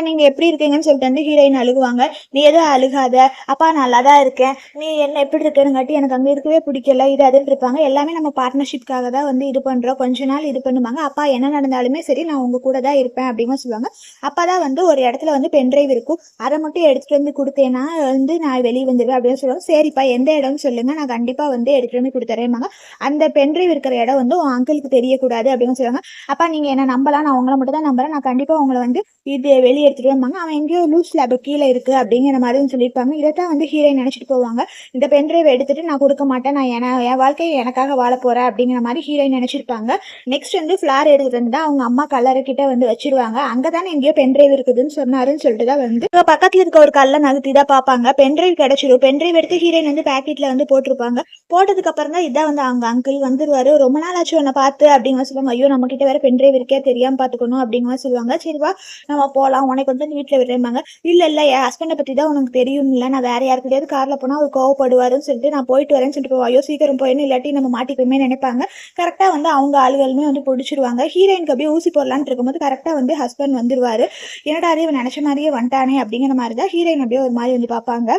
நீங்க எப்படி இருக்கீங்கன்னு சொல்லிட்டு வந்து ஹீரோயின் அழுகுவாங்க. நீ எதுவும் அழுகாத, அப்பா நல்லா தான் இருக்கேன், நீ என்ன எப்படி இருக்கேனுங்காட்டி எனக்கு அங்கே இருக்கவே பிடிக்கல, இது அதுன்னு இருப்பாங்க. எல்லாமே நம்ம பார்ட்னர்ஷிப்காக தான் வந்து இது பண்ணுறோம், கொஞ்ச நாள் இது பண்ணுவாங்க. அப்பா என்ன நடந்தாலுமே சரி நான் உங்க கூட தான் இருப்பேன் அப்படின்னு சொல்லுவாங்க. அப்போ தான் வந்து ஒரு இடத்துல வந்து பென்ட்ரைவ் இருக்கும், அதை மட்டும் எடுத்துகிட்டு வந்து கொடுத்தேன்னா வந்து நான் வெளியே வந்துடுவேன் அப்படின்னு சொல்லுவாங்க. சரிப்பா எந்த இடம்னு சொல்லுங்க, நான் கண்டிப்பாக வந்து எடுத்துகிட்டு வந்து கொடுத்துறேன்பாங்க. அந்த பென்ட்ரைவ் இருக்கிற இடம் வந்து உன் அங்கிளுக்கு தெரியக்கூடாது அப்படின்னு சொல்லுவாங்க. அப்பா நீங்கள் என்ன நம்பலாம், நான் உங்களை மட்டும் தான் நம்புறேன், நான் கண்டிப்பாக உங்களை வந்து இது வெளியே எடுத்துட்டு வந்தாங்க. அவன் எங்கேயோ லூஸ் லேப் கீழே இருக்கு அப்படிங்கிற மாதிரி சொல்லியிருப்பாங்க. இதைத்தான் வந்து ஹீரோயின் நினைச்சிட்டு போவாங்க. இந்த பென்ட்ரைவ் எடுத்துட்டு நான் கொடுக்க மாட்டேன், நான் என் வாழ்க்கையை எனக்காக வாழ போறேன் அப்படிங்கிற மாதிரி ஹீரோயின் நினைச்சிருப்பாங்க. நெக்ஸ்ட் வந்து ஃபிளார் எடுத்துட்டு வந்து அவங்க அம்மா கல்லறை கிட்ட வந்து வச்சிருவாங்க. அங்கதானே எங்கேயோ பென்ட்ரைவ் இருக்குதுன்னு சொன்னாருன்னு சொல்லிட்டு தான் வந்து பக்கத்துல இருக்க ஒரு கல்லை நகர்த்தி தான் பார்ப்பாங்க. பென்ட்ரைவ் கிடைச்சிடும். பென்ட்ரைவ் எடுத்து ஹீரோயின் வந்து பேக்கெட்ல வந்து போட்டிருப்பாங்க. போட்டதுக்கு அப்புறம் தான் இதான் வந்து அவங்க அங்கிள் வந்துருவாரு. ரொம்ப நாள் ஆச்சு உன்னை பார்த்து அப்படிங்கிற சொல்லுவாங்க. ஐயோ நம்ம கிட்ட வேற பென்ட்ரைவ் இருக்கே, தெரியாம பாத்துக்கணும் அப்படிங்கிற சொல்லுவாங்க. சரிவா நம்ம போகலாம், உனக்கு வந்து வீட்டில் விடுறேம்பாங்க. இல்லை என் ஹஸ்பண்டை பற்றி தான் உனக்கு தெரியும் இல்லை, நான் வேற யாருக்கிட்டையாவது காரில் போனால் அவர் கோவப்படுவாருன்னு சொல்லிட்டு நான் போயிட்டு வரேன்னு சொல்லிட்டு போவோம். ஐயோ சீக்கிரம் போயிடணும், இல்லாட்டி நம்ம மாட்டிக்குமே நினைப்பாங்க. கரெக்டாக வந்து அவங்க ஆளுகளுமே வந்து பிடிச்சிருவாங்க. ஹீரோயினுக்கு அப்படியே ஊசி போடலான்னு இருக்கும்போது கரெக்டாக வந்து ஹஸ்பண்ட் வந்துருவாரு. என்னடா அது இவன் நினச்ச மாதிரியே வந்துட்டானே அப்படிங்கிற மாதிரி தான் ஹீரோயின் அப்படியே ஒரு மாதிரி வந்து பார்ப்பாங்க.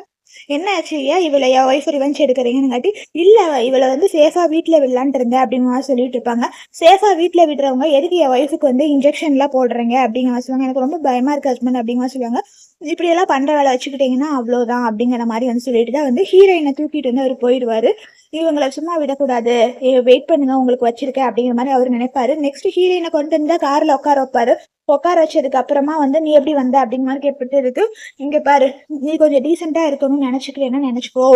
என்ன ஆச்சு, ஏன் இவளை என் ஒய்ஃப் ரிவெஞ்ச் எடுக்கிறீங்கன்னு காட்டி, இல்லை இவளை வந்து சேஃபாக வீட்டில் விடலான்ட்டு இருந்தேன் அப்படின்னு சொல்லிட்டு இருப்பாங்க. சேஃபாக வீட்டில் விடுறவங்க எதுக்கு என் ஒய்ஃபுக்கு வந்து இன்ஜெக்ஷன்லாம் போடுறீங்க அப்படிங்கிற சொல்லுவாங்க. எனக்கு ரொம்ப பயமாக இருக்குது ஹஸ்பண்ட் அப்படிங்கிற சொல்லுவாங்க. இப்படியெல்லாம் பண்ணுற வேலை வச்சுக்கிட்டிங்கன்னா அவ்வளோதான் அப்படிங்கிற மாதிரி வந்து சொல்லிட்டு தான் வந்து ஹீரோயினை தூக்கிட்டு வந்து அவர் போயிடுவார். இவங்களை சும்மா விடக்கூடாது, வெயிட் பண்ணுங்க உங்களுக்கு வச்சிருக்கேன் அப்படிங்கிற மாதிரி அவர் நினைப்பாரு. நெக்ஸ்ட் ஹீரோயினை கொண்டு வந்து காரில் உட்கார வைப்பாரு. உட்கார வச்சதுக்கு அப்புறமா வந்து நீ எப்படி வந்த அப்படிங்கிற மாதிரி கேட்பட்டு இருக்கு. இங்க பாரு, நீ கொஞ்சம் டீசெண்டா இருக்கணும்னு நினைச்சுக்கிறேன்னா நினைச்சுக்கோ,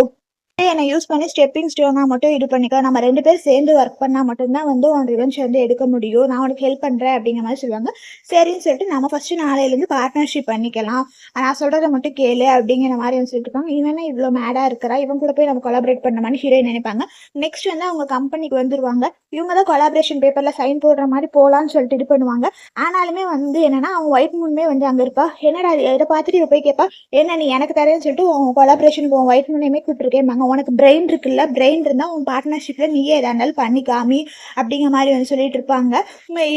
என்னை யூஸ் பண்ணி ஸ்டெப்பிங் ஸ்டோனா மட்டும் இது பண்ணிக்கோ, நம்ம 2 பேரும் சேர்ந்து ஒர்க் பண்ணா மட்டும்தான் வந்து உன் ரிவெஞ்ச் வந்து எடுக்க முடியும், நான் உனக்கு ஹெல்ப் பண்றேன் அப்படிங்கிற மாதிரி சொல்லுவாங்க. சரின்னு சொல்லிட்டு நம்ம ஃபர்ஸ்ட் நாளையிலேருந்து பார்ட்னர்ஷிப் பண்ணிக்கலாம், நான் சொல்றதை மட்டும் கேளு அப்படிங்கிற மாதிரி வந்து சொல்லிட்டு இருப்பாங்க. இவன் இவ்வளோ மேடா இருக்கிறா, இவன் கூட போய் நம்ம கொலாபரேட் பண்ண மாதிரி ஹீரோயின் நினைப்பாங்க. நெக்ஸ்ட் வந்து அவங்க கம்பெனிக்கு வந்துருவாங்க. இவங்க தான் கொலாபரேஷன் பேப்பர்ல சைன் போடுற மாதிரி போகலான்னு சொல்லிட்டு இது பண்ணுவாங்க. ஆனாலுமே வந்து என்னன்னா அவங்க ஒயிட் மூணுமே வந்து அங்க இருப்பா. என்னடா இதை பார்த்துட்டு இவ போய் கேட்பா, என்ன நீ எனக்கு தரேன்னு சொல்லிட்டு உன் கொலாபரேஷனுக்கு உன் ஒயிட் மூணுமே கூப்பிட்டுருக்கேன். உனக்கு பிரெயின் இருக்குல்ல, பிரெயின் இருந்தால் உன் பார்ட்னர்ஷிப்பில் நீயே எதா இருந்தாலும் பண்ணி காமி அப்படிங்கிற மாதிரி வந்து சொல்லிட்டு இருப்பாங்க.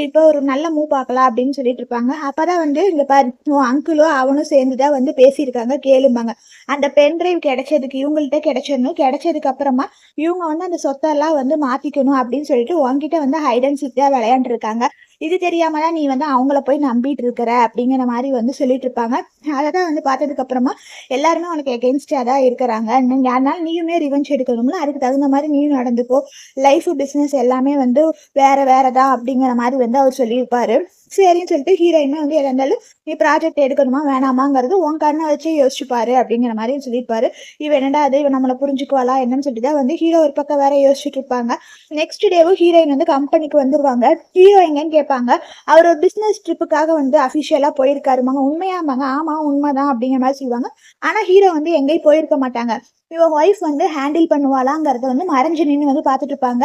இப்போ ஒரு நல்ல மூவ் பார்க்கலாம் அப்படின்னு சொல்லிட்டு இருப்பாங்க. அப்போ தான் வந்து இங்கே பாரு, உன் அங்கிளும் அவனும் சேர்ந்து தான் வந்து பேசியிருக்காங்க கேளும்பாங்க. அந்த பென்ட்ரைவ் கிடைச்சதுக்கு இவங்கள்ட்ட கிடைச்சிடணும், கிடைச்சதுக்கு அப்புறமா இவங்க வந்து அந்த சொத்தெல்லாம் வந்து மாற்றிக்கணும் அப்படின்னு சொல்லிட்டு உங்ககிட்ட வந்து ஹைட் அண்ட் சீக் தான் விளையாண்டுருக்காங்க. இது தெரியாம தான் நீ வந்து அவங்கள போய் நம்பிட்டு இருக்கிற அப்படிங்கிற மாதிரி வந்து சொல்லிட்டு இருப்பாங்க. அதை தான் வந்து பார்த்ததுக்கு அப்புறமா எல்லாருமே உனக்கு எகென்ஸ்டாக தான் இருக்கிறாங்க, அதனால நீயுமே ரிவெஞ்ச் எடுக்கணும்ல, அதுக்கு தகுந்த மாதிரி நீயும் நடந்துக்கோ, லைஃப் பிஸ்னஸ் எல்லாமே வந்து வேற வேற தான் அப்படிங்கிற மாதிரி வந்து அவர் சொல்லியிருப்பாரு. சரின்னு சொல்லிட்டு ஹீரோயினுமே வந்து எதா இருந்தாலும் நீ ப்ராஜெக்ட் எடுக்கணுமா வேணாமாங்கிறது உன் கண்ணை வச்சு யோசிச்சுப்பாரு அப்படிங்கிற மாதிரி சொல்லியிருப்பாரு. இவன் என்னடா அது, இவன் நம்மளை புரிஞ்சுக்குவாளா என்னன்னு சொல்லிட்டு தான் வந்து ஹீரோ ஒரு பக்கம் வேற யோசிச்சுட்டு இருப்பாங்க. நெக்ஸ்ட் டேவும் ஹீரோயின் வந்து கம்பெனிக்கு வந்துருவாங்க. ஹீரோ எங்கன்னு கேட்பாங்க. அவர் ஒரு பிஸ்னஸ் ட்ரிப்புக்காக வந்து அஃபிஷியலாக போயிருக்காருமாங்க. உண்மையாமாங்க, ஆமாம் உண்மைதான் அப்படிங்கிற மாதிரி சொல்லுவாங்க. ஆனால் ஹீரோ வந்து எங்கேயும் போயிருக்க மாட்டாங்க. இவங்க ஒய்ஃப் வந்து ஹேண்டில் பண்ணுவாளாங்கிறத வந்து மறைஞ்சு நின்று வந்து பார்த்துட்டு இருப்பாங்க.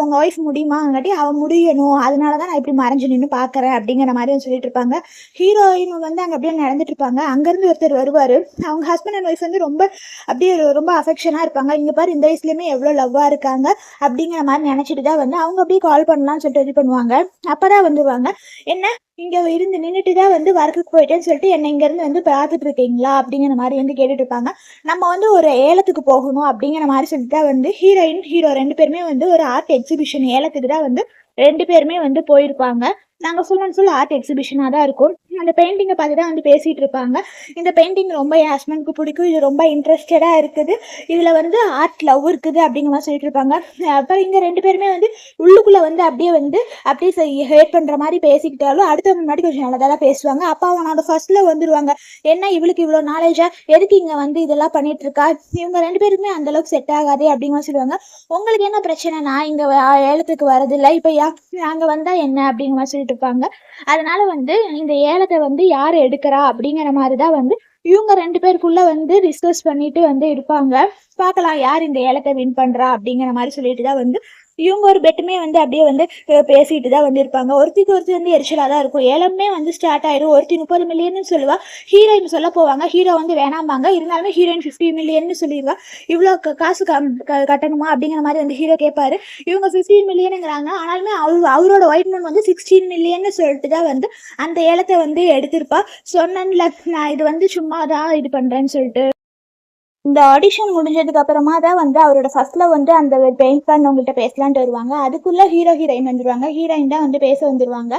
உங்கள் ஒய்ஃப் முடியுமாங்காட்டி அவன் முடியணும், அதனால தான் நான் இப்படி மறைஞ்சு நின்று பார்க்குறேன் அப்படிங்கிற மாதிரி சொல்லிட்டு இருப்பாங்க. ஹீரோயின் வந்து அங்கே அப்படியே நடந்துட்டு இருப்பாங்க. அங்கேருந்து ஒருத்தர் வருவார். அவங்க ஹஸ்பண்ட் அண்ட் ஒய்ஃப் வந்து ரொம்ப அப்படியே ரொம்ப அஃபெக்ஷனாக இருப்பாங்க. இங்கே பாரு இந்த வயசுலேயுமே எவ்வளோ லவ்வாக இருக்காங்க அப்படிங்கிற மாதிரி நினச்சிட்டு தான் வந்து அவங்க அப்படியே கால் பண்ணலாம்னு சொல்லிட்டு இது பண்ணுவாங்க. அப்போ தான் வந்துடுவாங்க. என்ன இங்க இருந்து நின்னுட்டு தான் வந்து ஒர்க்குக்கு போயிட்டேன்னு சொல்லிட்டு என்ன இங்க இருந்து வந்து பார்த்துட்டு இருக்கீங்களா அப்படிங்கிற மாதிரி வந்து கேட்டுட்டு இருப்பாங்க. நம்ம வந்து ஒரு ஏலத்துக்கு போகணும் அப்படிங்கிற மாதிரி சொல்லிட்டு தான் வந்து ஹீரோயின், ஹீரோ 2 பேருமே வந்து ஒரு ஆர்ட் எக்ஸிபிஷன் ஏலத்துக்கு தான் வந்து 2 பேருமே வந்து போயிருப்பாங்க. நாங்க ஃபுல் அண்ட் ஃபுல் ஆர்ட் எக்ஸிபிஷனா தான் இருக்கும். அந்த பெயிண்டிங்க பார்த்து தான் வந்து பேசிட்டு இருப்பாங்க. இந்த பெயிண்டிங் ரொம்ப என் ஹஸ்பண்டுக்கு பிடிக்கும். இது ரொம்ப இன்ட்ரெஸ்டடா இருக்குது. இதுல வந்து ஆர்ட் லவ் இருக்குது அப்படிங்கிற மாதிரி சொல்லிட்டு இருப்பாங்க. அப்புறம் இங்க 2 பேருமே வந்து உள்ளுக்குள்ள வந்து அப்படியே ஹேட் பண்ற மாதிரி பேசிக்கிட்டாலும் அடுத்த முன்னாடி கொஞ்சம் நல்லதா தான் பேசுவாங்க. அப்பா அவனோட ஃபர்ஸ்ட்ல வந்துருவாங்க. என்ன இவளுக்கு இவ்வளோ நாலேஜா, எதுக்கு இங்க வந்து இதெல்லாம் பண்ணிட்டு இருக்கா, இவங்க 2 பேருக்குமே அந்த அளவுக்கு செட் ஆகாதே அப்படிங்கிற மாதிரி சொல்லுவாங்க. உங்களுக்கு என்ன பிரச்சனை, நான் இங்க ஏலத்துக்கு வரதில்லை, இப்ப நாங்க வந்தா என்ன அப்படிங்கிற மாதிரி சொல்லிட்டு இருப்பாங்க. அதனால வந்து இந்த ஏலத்தை வந்து யார் எடுக்கிறா அப்படிங்கிற மாதிரி தான் வந்து இவங்க 2 பேருக்குள்ள வந்து டிஸ்கஸ் பண்ணிட்டு வந்து இருப்பாங்க. பார்க்கலாம் யார் இந்த ஏலத்தை வின் பண்றா அப்படிங்கிற மாதிரி சொல்லிட்டு தான் வந்து இவங்க ஒரு பெட்டுமே வந்து அப்படியே வந்து பேசிட்டு தான் வந்து இருப்பாங்க. ஒருத்திக்கு ஒருத்தி வந்து எரிச்சலாக தான் இருக்கும். ஏலமே வந்து ஸ்டார்ட் ஆயிரும். ஒருத்தி 30 மில்லியன் சொல்லுவா, ஹீரோயின் சொல்ல போவாங்க. ஹீரோ வந்து வேணாம்பாங்க. இருந்தாலுமே ஹீரோயின் 50 மில்லியன் சொல்லிடுவா. இவ்வளோ காசு கட்டணுமா அப்படிங்கிற மாதிரி வந்து ஹீரோ கேட்பாரு. இவங்க 15 மில்லியனுங்கிறாங்க. ஆனாலுமே அவரோட ஒயிட் மேன் வந்து 16 மில்லியன் சொல்லிட்டு தான் வந்து அந்த ஏலத்தை வந்து எடுத்திருப்பா. சொன்னேன்ல நான் இது வந்து சும்மா தான் இது பண்றேன்னு சொல்லிட்டு. இந்த ஆடிஷன் முடிஞ்சதுக்கு அப்புறமா தான் வந்து அவரோட ஃபர்ஸ்ட்ல வந்து அந்த பெயிண்ட் பண்ணவங்கள்ட்ட பேசலான்ட்டு வருவாங்க. அதுக்குள்ள ஹீரோ ஹீரோயின் வந்துருவாங்க. ஹீரோயின் தான் வந்து பேச வந்துருவாங்க.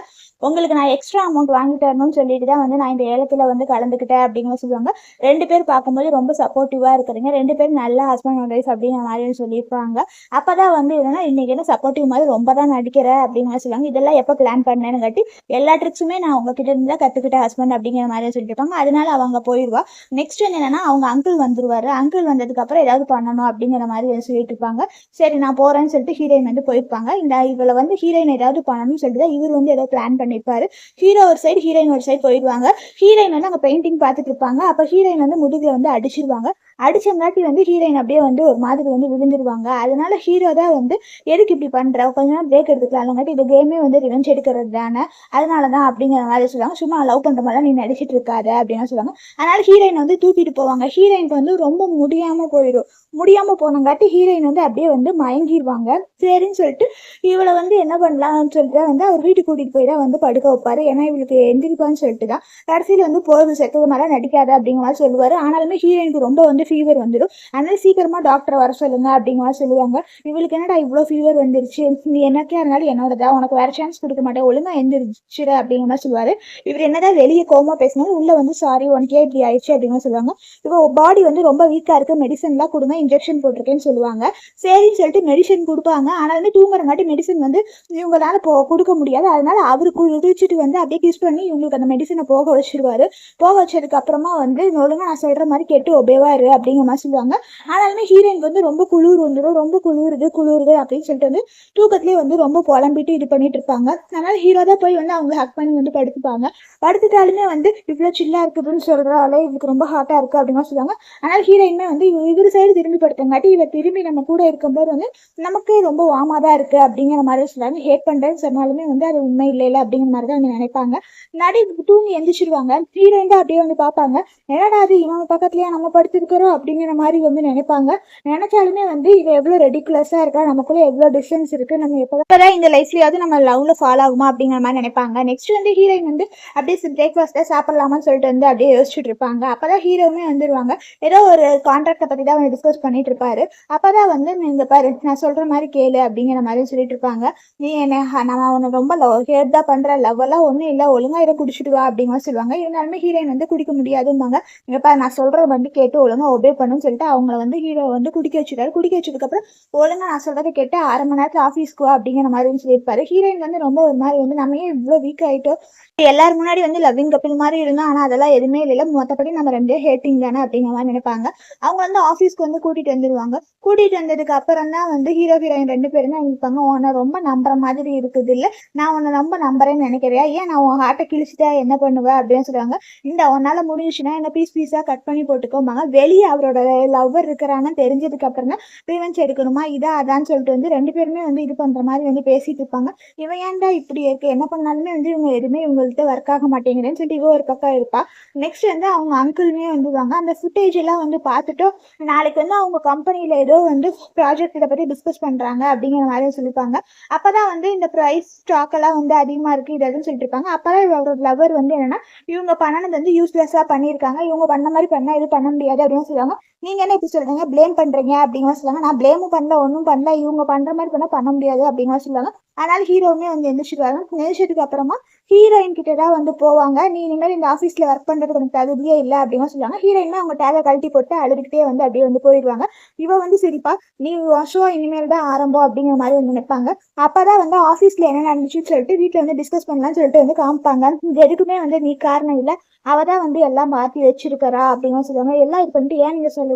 உங்களுக்கு நான் எக்ஸ்ட்ரா அமௌண்ட் வாங்கி தரணும்னு சொல்லிட்டு தான் வந்து நான் இந்த ஏலத்தில் வந்து கலந்துக்கிட்டேன் அப்படிங்கிற சொல்லுவாங்க. 2 பேர் பார்க்கும்போது ரொம்ப சப்போர்ட்டிவாக இருக்கிறீங்க. 2 பேரும் நல்ல ஹஸ்பண்ட் அண்ட் ஒய்ஃப் அப்படிங்கிற மாதிரி சொல்லியிருப்பாங்க. அப்போ தான் வந்து என்னன்னா இன்னைக்கு என்ன சப்போர்ட்டிவ் மாதிரி ரொம்ப தான் நடிக்கிற அப்படிங்கிற சொல்லுவாங்க. இதெல்லாம் எப்போ பிளான் பண்ணேன்னு காட்டி எல்லா ட்ரிக்ஸுமே நான் உங்ககிட்ட இருந்து தான் கற்றுக்கிட்டேன் ஹஸ்பண்ட் அப்படிங்கிற மாதிரி சொல்லிட்டு இருப்பாங்க. அதனால அவங்க போயிடுவா. நெக்ஸ்ட் என்னன்னா அவங்க அங்கிள் வந்துருவாரு. அங்கிள் வந்ததுக்கு அப்புறம் ஏதாவது பண்ணணும் அப்படிங்கிற மாதிரி சொல்லிட்டு இருப்பாங்க. சரி நான் போறேன்னு சொல்லிட்டு ஹீரோயின் வந்து போயிருப்பாங்க. இந்த இவளை வந்து ஹீரோயின் ஏதாவது பண்ணணும்னு சொல்லிட்டு தான் இவர் வந்து ஏதோ பிளான் பண்ணிருப்பாரு. ஹீரோ ஒரு சைடு ஹீரோயின் ஒரு சைடு போயிடுவாங்க. ஹீரோயின் வந்து அங்க பெயிண்டிங் பார்த்துட்டு இருப்பாங்க. அப்ப ஹீரோயின் வந்து முதுகுல வந்து அடிச்சிருவாங்க. அடிச்சங்காட்டி வந்து ஹீரோயின் அப்படியே வந்து ஒரு மாதிரி வந்து விழுந்துருவாங்க. அதனால ஹீரோ தான் வந்து எதுக்கு இப்படி பண்ற, கொஞ்ச நேரம் பிரேக் எடுத்துக்கலாம்ங்காட்டி இந்த கேமே வந்து ரிவெஞ்ச் எடுக்கிறது தானே, அதனாலதான் அப்படிங்கிற மாதிரி சொல்லுவாங்க. சும்மா லவ் பண்ற மாதிரி நீ நடிச்சிட்டு இருக்காத அப்படின்னு சொல்லுவாங்க. அதனால ஹீரோயின் வந்து தூக்கிட்டு போவாங்க. ஹீரோயினுக்கு வந்து ரொம்ப முடியாம போயிடும். முடியாம போனங்காட்டி ஹீரோயின் வந்து அப்படியே வந்து மயங்கிடுவாங்க. சரின்னு சொல்லிட்டு இவளை வந்து என்ன பண்ணலாம்னு சொல்லிட்டு வந்து அவர் வீட்டுக்கு கூட்டிட்டு போய் தான் வந்து படுக்க வைப்பாரு. ஏன்னா இவளுக்கு எந்திரிப்பான்னு சொல்லிட்டு தான். கடைசியில் வந்து போகுது செத்தது மேலே நடிக்காத அப்படிங்கிற மாதிரி சொல்லுவார். ஆனாலுமே ஹீரோயினுக்கு ரொம்ப வந்து ஃபீவர் வந்துடும். அதனால சீக்கிரமா டாக்டரை வர சொல்லுங்க அப்படிங்கிற மாதிரி சொல்லுவாங்க. இவளுக்கு என்னடா இவ்வளோ ஃபீவர் வந்துருச்சு, நீ என்னக்கே இருந்தாலும் என்னோடதா, உனக்கு வேற சான்ஸ் கொடுக்க மாட்டேன், ஒழுங்கா எந்திரிச்சிட அப்படிங்கிற மாதிரி சொல்லுவாரு. இவர் என்னதான் வெளியே கோமா பேசினாலும் உள்ள வந்து சாரி உனக்கே இப்படி ஆயிடுச்சு அப்படிங்கிற சொல்லுவாங்க. இவ பாடி வந்து ரொம்ப வீக்கா இருக்கு, மெடிசன்லாம் கொடுங்க, இன்ஜெக்ஷன் போட்டிருக்கேன்னு சொல்லுவாங்க. சரின்னு சொல்லிட்டு மெடிசன் கொடுப்பாங்க. ஆனாலுமே தூங்குறங்காட்டி மெடிசன் வந்து இவங்களால கொடுக்க முடியாது. அதனால அவருக்கு குடிச்சிட்டு வந்து அப்படியே கிஸ் பண்ணி இவங்களுக்கு அந்த மெடிசனை போக வச்சிருவாரு. போக வச்சதுக்கு அப்புறமா வந்து ஒழுங்கா நான் சொல்ற மாதிரி கேட்டு ஒபேவாரு அப்படிங்கிற மாதிரி சொல்லுவாங்க. ஆனாலுமே ஹீரோயின் வந்து ரொம்ப குளிர் வந்துடும். ரொம்ப குளிருது அப்படின்னு சொல்லிட்டு வந்து தூக்கத்திலேயே வந்து ரொம்ப புலம்பிட்டு இது பண்ணிட்டு இருப்பாங்க. அதனால ஹீரோ தான் போய் வந்து அவங்க ஹக் பண்ணி வந்து படுத்துப்பாங்க. படுத்துட்டாலுமே வந்து இவ்வளவு சில்லா இருக்குதுன்னு சொல்றாலே இவருக்கு ரொம்ப ஹாட்டா இருக்கு அப்படின்னு சொல்லுவாங்க. அதனால ஹீரோயின்மே வந்து இவர் சைடு திரும்பி படுத்தங்காட்டி இவர் திரும்பி நம்ம கூட இருக்கும்போது வந்து நமக்கு ரொம்ப வாமா தான் இருக்கு அப்படிங்கிற மாதிரி சொல்றாங்க. ஹேட் பண்றேன்னு சொன்னாலுமே வந்து அது உண்மை இல்லை அப்படிங்கிற மாதிரி தான் வந்து நினைப்பாங்க. நடி தூங்கி எந்திரிச்சிருவாங்க. ஹீரோயின் தான் அப்படியே வந்து பார்ப்பாங்க. என்னடா அது இவங்க பக்கத்துலயே நம்ம படுத்திருக்கிறோம் அப்படிங்கிற மாதிரி வந்து நினைப்பாங்க. நினைச்சாலுமே வந்து இவ எவ்வளவு ரெடிகுலஸா இருக்கா, நமக்குள்ள எவ்வளவு டிஸ்டன்ஸ் இருக்கு, நம்ம எப்பதான் இந்த லைஃப்லயாவது நம்ம லவ்ல ஃபாலோ ஆகுமா அப்படிங்கிற மாதிரி நினைப்பாங்க. நெக்ஸ்ட் வந்து ஹீரோயின் வந்து அப்படியே பிரேக்ஃபாஸ்ட்டை சாப்பிடலாமான்னு சொல்லிட்டு வந்து அப்படியே யோசிச்சுட்டு இருப்பாங்க. அப்பதான் ஹீரோவுமே வந்துருவாங்க. ஏதோ ஒரு கான்ட்ராக்டை பத்தி தான் வந்து டிஸ்கஸ் பண்ணிட்டு இருப்பாரு. அப்பதான் வந்து நீங்க பாரு நான் சொல்ற மாதிரி கேளு அப்படிங்கிற மாதிரி சொல்லிட்டு இருப்பாங்க. நீ என்ன நான் உன்னை ரொம்ப ஹேட் தான் பண்ற, லவ் எல்லாம் ஒன்றும் இல்லை, ஒழுங்கா இதை குடிச்சிட்டு வா அப்படிங்கிற சொல்லுவாங்க. இருந்தாலுமே ஹீரோயின் வந்து குடிக்க முடியாதும்பாங்க. இங்கப்பா நான் சொல்றத வந்து கேட்டு ஒழுங்கா ஒபே பண்ணுன்னு சொல்லிட்டு அவங்கள வந்து ஹீரோ வந்து குடிக்க வச்சுட்டாரு. குடிக்க வச்சதுக்கு அப்புறம் ஒழுங்கா நான் சொல்றதை கேட்டு 1/2 மணி நேரத்துல ஆஃபீஸ்க்கு வா அப்படிங்கிற மாதிரி சொல்லியிருப்பாரு. ஹீரோயின் வந்து ரொம்ப ஒரு மாதிரி வந்து நம்ம ஏன் இவ்வளோ வீக் ஆயிட்டோம், எல்லாரும் முன்னாடி வந்து லவ்விங் கப்பிள் மாதிரி இருந்தோம், ஆனா அதெல்லாம் எதுவுமே இல்லை, மொத்தப்படி நம்ம 2 ஹேட்டிங் தானே அப்படிங்கிற மாதிரி நினைப்பாங்க. அவங்க வந்து ஆஃபீஸ்க்கு வந்து கூட்டிட்டு வந்துருவாங்க. கூட்டிட்டு வந்ததுக்கு அப்புறம் தான் வந்து ஹீரோ ஹீரோயின் 2 பேரும் தான் இருப்பாங்க. உன்னை ரொம்ப நம்புற மாதிரி இருக்குது இல்ல, நான் உன்னை ரொம்ப நம்புறேன்னு நினைக்கிறியா, ஏன் நான் உன் ஹார்ட்டை கிழிச்சிட்டா என்ன பண்ணுவேன் அப்படின்னு சொல்லுவாங்க. இந்த உன்னால முடிஞ்சுச்சுன்னா என்ன பீஸா கட் பண்ணி போட்டுக்கோமாங்க, வெளியே அவரோட லவ்வர் இருக்கிறான்னு தெரிஞ்சதுக்கு அப்புறம் தான் ரிவெஞ்ச் எடுக்கணுமா இதா அதான்னு சொல்லிட்டு வந்து 2 பேருமே வந்து இது பண்ற மாதிரி வந்து பேசிட்டு இருப்பாங்க. இவன் ஏன்டா இப்படி இருக்கு? என்ன பண்ணாலுமே வந்து இவங்க எதுவுமே இவங்கள்ட்ட ஒர்க் ஆக மாட்டேங்குதுன்னு சொல்லிட்டு இவ ஒரு பக்கம் இருப்பா. நெக்ஸ்ட் வந்து அவங்க அங்கிளுமே வந்துருவாங்க. அந்த ஃபுட்டேஜ் எல்லாம் வந்து பார்த்துட்டு, நாளைக்கு வந்து அவங்க கம்பெனில ஏதோ வந்து ப்ராஜெக்ட் இத பத்தி டிஸ்கஸ் பண்றாங்க அப்படிங்கிற மாதிரி சொல்லியிருப்பாங்க. அப்பதான் வந்து இந்த பிரைஸ் ஸ்டாக் எல்லாம் வந்து அதிகமா இருக்கு இது அதுன்னு சொல்லிட்டு இருப்பாங்க. அப்பதான் இவரோட லவர் வந்து என்னன்னா, இவங்க பண்ணனது வந்து யூஸ்லெஸ்ஸா பண்ணியிருக்காங்க. இவங்க பண்ண மாதிரி பண்ணா எதுவும் பண்ண முடியாது அப்படின்னு சொல்லுவாங்க. நீங்க என்ன இப்படி சொல்றீங்க? ப்ளேம் பண்றீங்க அப்படிங்கிற சொல்லுவாங்க. நான் ப்ளேமும் பண்ணல, ஒண்ணும் பண்ணல. இவங்க பண்ற மாதிரி பண்ணா பண்ண முடியாது அப்படிங்கிற சொல்லுவாங்க. அதனால ஹீரோவுமே வந்து எந்திரிச்சிருவாங்க. எந்திரிச்சதுக்கு அப்புறமா ஹீரோயின் கிட்ட தான் வந்து போவாங்க. நீ இனிமேல் இந்த ஆஃபீஸ்ல ஒர்க் பண்றதுக்கு உனக்கு தகுதியே இல்ல அப்படின்னு சொல்லுவாங்க. ஹீரோயினுமே அவங்க டேக கழட்டி போட்டு அழுதுகிட்டே வந்து அப்படியே வந்து போயிடுவாங்க. இவ வந்து சிரிப்பா, நீ ஷோ இனிமேல் தான் ஆரம்பம் அப்படிங்கிற மாதிரி வந்து நினைப்பாங்க. அப்பதான் வந்து ஆஃபீஸ்ல என்ன நடந்துச்சுன்னு சொல்லிட்டு வீட்டுல வந்து டிஸ்கஸ் பண்ணலாம்னு சொல்லிட்டு வந்து காமிப்பாங்க. இது எதுக்குமே வந்து நீ காரணம் இல்ல. அவ தான் வந்து எல்லாம் மாத்தி வச்சிருக்கிறா அப்படின்னு சொல்லுவாங்க. எல்லாம் இது பண்ணிட்டு ஏன் நீங்க சொல்லவே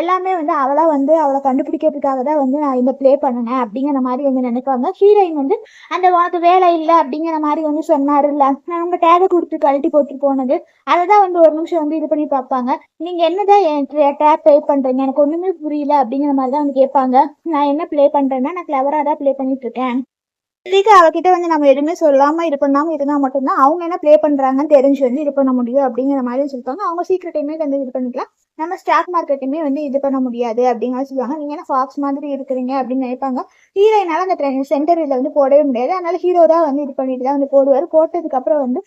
எல்லாமே வந்து அவளா வந்து அவளை கண்டுபிடிக்கிறதுக்காக தான் வந்து நான் இந்த ப்ளே பண்ணினேன் அப்படிங்கிற மாதிரி வந்து நினைப்பாங்க. ஹீரோயின் வந்து அந்த உனக்கு வேலை இல்லை அப்படிங்கிற மாதிரி வந்து சொன்னாருல்ல, நான் உங்க டேகை கொடுத்து கழட்டி போட்டு போனது, அதை தான் வந்து ஒரு நிமிஷம் வந்து இது பண்ணி பார்ப்பாங்க. நீங்க என்னதான் என் டேப் ப்ளே பண்றீங்க, எனக்கு ஒண்ணுமே புரியல அப்படிங்கிற மாதிரி தான் வந்து கேட்பாங்க. நான் என்ன ப்ளே பண்றேன்னா நான் கிளவரா தான் ப்ளே பண்ணிட்டு இருக்கேன். இப்போதைக்கு அவகிட்ட வந்து நம்ம எதுவுமே சொல்லாம இது பண்ணாம இருந்தா மட்டும்தான் அவங்க என்ன ப்ளே பண்றாங்கன்னு தெரிஞ்சு வந்து இது பண்ண முடியும் அப்படிங்கிற மாதிரி சொல்லிட்டாங்க. அவங்க சீக்கிரட்டையுமே வந்து இது பண்ணிக்கலாம். நம்ம ஸ்டாக் மார்க்கெட்டுமே வந்து இது பண்ண முடியாது அப்படிங்கிற சொல்லுவாங்க. நீங்க என்ன ஃபாக்ஸ் மாதிரி இருக்கிறீங்க அப்படின்னு நினைப்பாங்க. ஹீரோயினால அந்த சென்டர் இதுல வந்து போடவே முடியாது. அதனால ஹீரோ தான் வந்து இது பண்ணிட்டு தான் வந்து போடுவாரு. போட்டதுக்கு அப்புறம் வந்து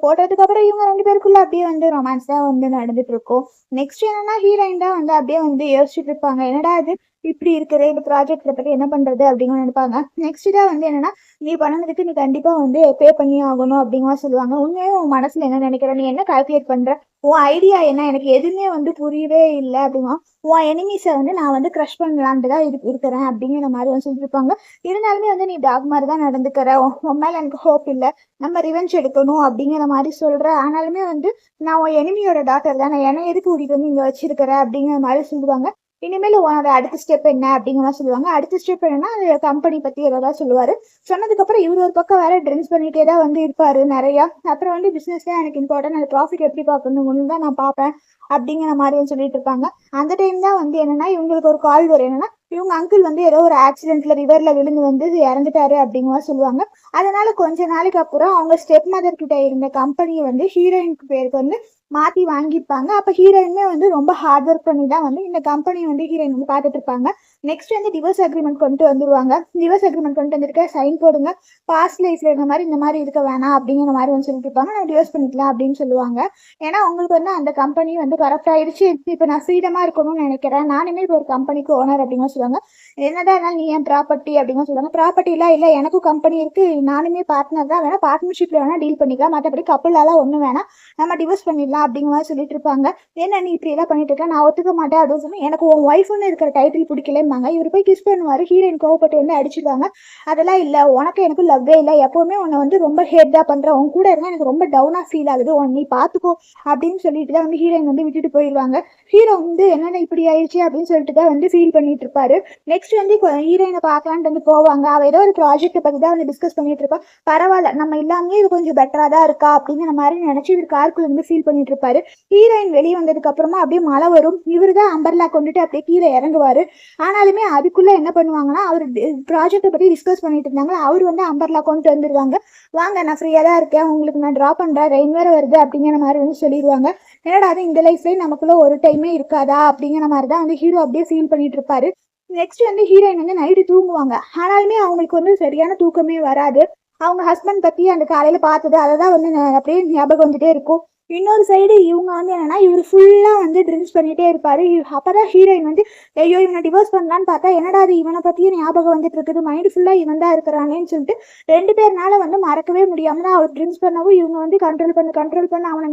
போட்டதுக்கு அப்புறம் இவங்க 2 பேருக்குள்ள அப்படியே வந்து ரொமான்ஸ் தான் வந்து நடந்துட்டு இருக்கும். நெக்ஸ்ட் என்னன்னா ஹீரோயின் தான் வந்து அப்படியே வந்து யோசிச்சுட்டு இருப்பாங்க. என்னடா இது இப்படி இருக்குது இந்த ப்ராஜெக்ட் பத்தி என்ன பண்றது அப்படின்னு நினைப்பாங்க. நெக்ஸ்ட் தான் வந்து என்னன்னா, நீ பண்ணதுக்கு நீ கண்டிப்பா வந்து பே பண்ணி ஆகணும் அப்படிங்கிற சொல்லுவாங்க. உண்மையே உன் மனசுல என்ன நினைக்கிற, நீ என்ன கால்குலேட் பண்ற, உன் ஐடியா என்ன, எனக்கு எதுவுமே வந்து புரியவே இல்லை அப்படின்னா, உன் எனிமீஸை வந்து நான் வந்து க்ரஷ் பண்ணலான்ட்டு தான் இருக்கிறேன் அப்படிங்கிற மாதிரி வந்து சொல்லியிருப்பாங்க. இருந்தாலுமே வந்து நீ டாக் மாதிரி தான் நடந்துக்கிற, உன் மேல எனக்கு ஹோப் இல்லை, நம்ம ரிவெஞ்ச் எடுக்கணும் அப்படிங்கிற மாதிரி சொல்ற. ஆனாலுமே வந்து நான் உன் எனிமியோட டாக்டர் தான், நான் என்ன எதுக்கு கூட்டிட்டு வந்து இங்க வச்சிருக்கிற அப்படிங்கிற மாதிரி சொல்லுவாங்க. இனிமேல் உன்னோட அடுத்த ஸ்டெப் என்ன அப்படிங்கிற மாதிரி சொல்லுவாங்க. அடுத்த ஸ்டெப் என்னன்னா அது கம்பெனி பத்தி ஏதாவது சொல்லுவாரு. சொன்னதுக்கு அப்புறம் இவர் ஒரு பக்கம் வேற ட்ரிங்க்ஸ் பண்ணிட்டே தான் வந்து இருப்பாரு நிறையா. அப்புறம் வந்து பிசினஸ் தான் எனக்கு இம்பார்ட்டன்ட், அது ப்ராஃபிட் எப்படி பார்க்கணும் ஒன்று தான் நான் பார்ப்பேன் அப்படிங்கிற மாதிரி வந்து சொல்லிட்டு இருப்பாங்க. அந்த டைம் தான் வந்து என்னன்னா இவங்களுக்கு ஒரு கால் வரும். என்னன்னா இவங்க அங்கிள் வந்து ஏதோ ஒரு ஆக்சிடென்ட்ல ரிவர்ல விழுந்து வந்து இறந்துட்டாரு அப்படிங்கிற மாதிரி சொல்லுவாங்க. அதனால கொஞ்ச நாளைக்கு அப்புறம் அவங்க ஸ்டெப் மதர் கிட்ட இருந்த கம்பெனியை வந்து ஹீரோயினுக்கு பேருக்கு வந்து மாத்தி வாங்கியிருப்பாங்க. அப்ப ஹீரோயினுமே வந்து ரொம்ப ஹார்ட் ஒர்க் பண்ணி தான் வந்து இந்த கம்பெனி வந்து ஹீரோயின் வந்து பார்த்துட்டு இருப்பாங்க. நெக்ஸ்ட் வந்து டிவோர்ஸ் அக்ரிமெண்ட் கொண்டு வந்துருவாங்க. டிவோர்ஸ் அக்ரிமெண்ட் கொண்டு வந்துருக்க சைன் போடுங்க, பாஸ்ட் லைஃப்ல இந்த மாதிரி இருக்க வேணாம் அப்படிங்கிற மாதிரி வந்து சொல்லிட்டு இருப்பாங்க. நான் டிவோர்ஸ் பண்ணிக்கலாம் அப்படின்னு சொல்லுவாங்க. ஏன்னா உங்களுக்கு வந்து அந்த கம்பெனி வந்து கரெக்ட் ஆயிடுச்சு, இப்போ நான் ஃப்ரீடமா இருக்கணும்னு நினைக்கிறேன், நானுமே இப்போ ஒரு கம்பெனிக்கு ஓனர் அப்படின்னு சொல்லுவாங்க. என்னதான் இருந்தாலும் நீ ஏன் ப்ராப்பர்ட்டி அப்படின்னு சொல்லுவாங்க. ப்ராப்பர்ட்டி எல்லாம் இல்லை, எனக்கும் கம்பெனி இருக்கு, நானுமே பார்ட்னர் தான், வேணா பார்ட்னர்ஷிப்ல வேணா டீல் பண்ணிக்கலாம், மற்றபடி கப்பலாலாம் ஒன்றும் வேணாம், நம்ம டிவோர்ஸ் பண்ணிடலாம் அப்படிங்கிற மாதிரி சொல்லிட்டு இருப்பாங்க. என்ன நீ இப்படி எல்லாம் பண்ணிட்டு இருக்க, நான் ஒத்துக்க மாட்டேன் அப்படின்னு சொல்லி எனக்கு உன் ஒய்ஃப்னு இருக்கிற டைட்டில் பிடிக்கலம்பாங்க. இவர் போய் கிஸ் பண்ணுவாரு. ஹீரோயின் கோவப்பட்டு வந்து அடிச்சிருவாங்க. அதெல்லாம் இல்லை, உனக்கு எனக்கு லவ்வே இல்லை, எப்பவுமே உன்னை வந்து ரொம்ப ஹேட் தான் பண்றேன், உன் கூட இருந்தா எனக்கு ரொம்ப டவுனா ஃபீல் ஆகுது, நீ பாத்துக்கோ அப்படின்னு சொல்லிட்டு தான் வந்து ஹீரோயின் வந்து விட்டுட்டு போயிடுவாங்க. ஹீரோ வந்து என்னென்ன இப்படி ஆயிடுச்சு அப்படின்னு சொல்லிட்டு தான் வந்து ஃபீல் பண்ணிட்டு இருப்பாரு. நெக்ஸ்ட் வந்து ஹீரோயினை பார்க்கலான்ட்டு வந்து போவாங்க. அவ ஏதோ ஒரு ப்ராஜெக்ட் பத்தி தான் வந்து டிஸ்கஸ் பண்ணிட்டு இருப்பா. பரவாயில்ல, நம்ம இல்லாமே இது கொஞ்சம் பெட்டரா தான் இருக்கா அப்படிங்கிற மாதிரி நினைச்சு இவர் காருக்குள்ள வந்து ஃபீல் பண்ணிட்டு இருப்பாரு. ஹீரோயின் வெளியே வந்ததுக்கு அப்புறமா அப்படியே மழை வரும். இவரு தான் அம்பர்லா கொண்டுட்டு அப்படியே கீழே இறங்குவாரு. ஆனாலுமே அதுக்குள்ள என்ன பண்ணுவாங்கன்னா, அவர் ப்ராஜெக்டை பத்தி டிஸ்கஸ் பண்ணிட்டு இருந்தாங்க, அவர் வந்து அம்பர்லா கொண்டு வந்துருவாங்க. வாங்க நான் ஃப்ரீயா தான் இருக்கேன், உங்களுக்கு நான் ட்ரா பண்றேன், ரெயின் வேற வருது அப்படிங்கிற மாதிரி வந்து சொல்லிடுவாங்க. என்னடா அது இந்த லைஃப்லயே நமக்குள்ள ஒரு டைமே இருக்காதா அப்படிங்கிற மாதிரி தான் வந்து ஹீரோ அப்படியே ஃபீல் பண்ணிட்டு இருப்பாரு. நெக்ஸ்ட் வந்து ஹீரோயின் வந்து நைட்டு தூங்குவாங்க. ஆனாலுமே அவங்களுக்கு வந்து சரியான தூக்கமே வராது. அவங்க ஹஸ்பண்ட் பத்தி அந்த காலையில பார்த்தது அதை தான் வந்து அப்படியே ஞாபகம் வந்துட்டே இருக்கும். இன்னொரு சைடு இவங்க வந்து என்னன்னா இவர் ஃபுல்லா வந்து ட்ரிங்க்ஸ் பண்ணிட்டே இருப்பாரு. அப்பதான் ஹீரோயின் வந்து ஐயோ இவனை டிவோர்ஸ் பண்ணலான்னு பார்த்தா என்னடா அது இவனை பத்தியும் ஞாபகம் வந்துட்டு இருக்குது, மைண்ட் ஃபுல்லா இவன் தான் இருக்கிறானேன்னு சொல்லிட்டு 2 பேர்னால வந்து மறக்கவே முடியாம தான் அவர் ட்ரிங்க்ஸ் பண்ணவும் இவங்க வந்து கண்ட்ரோல் பண்ண அவனை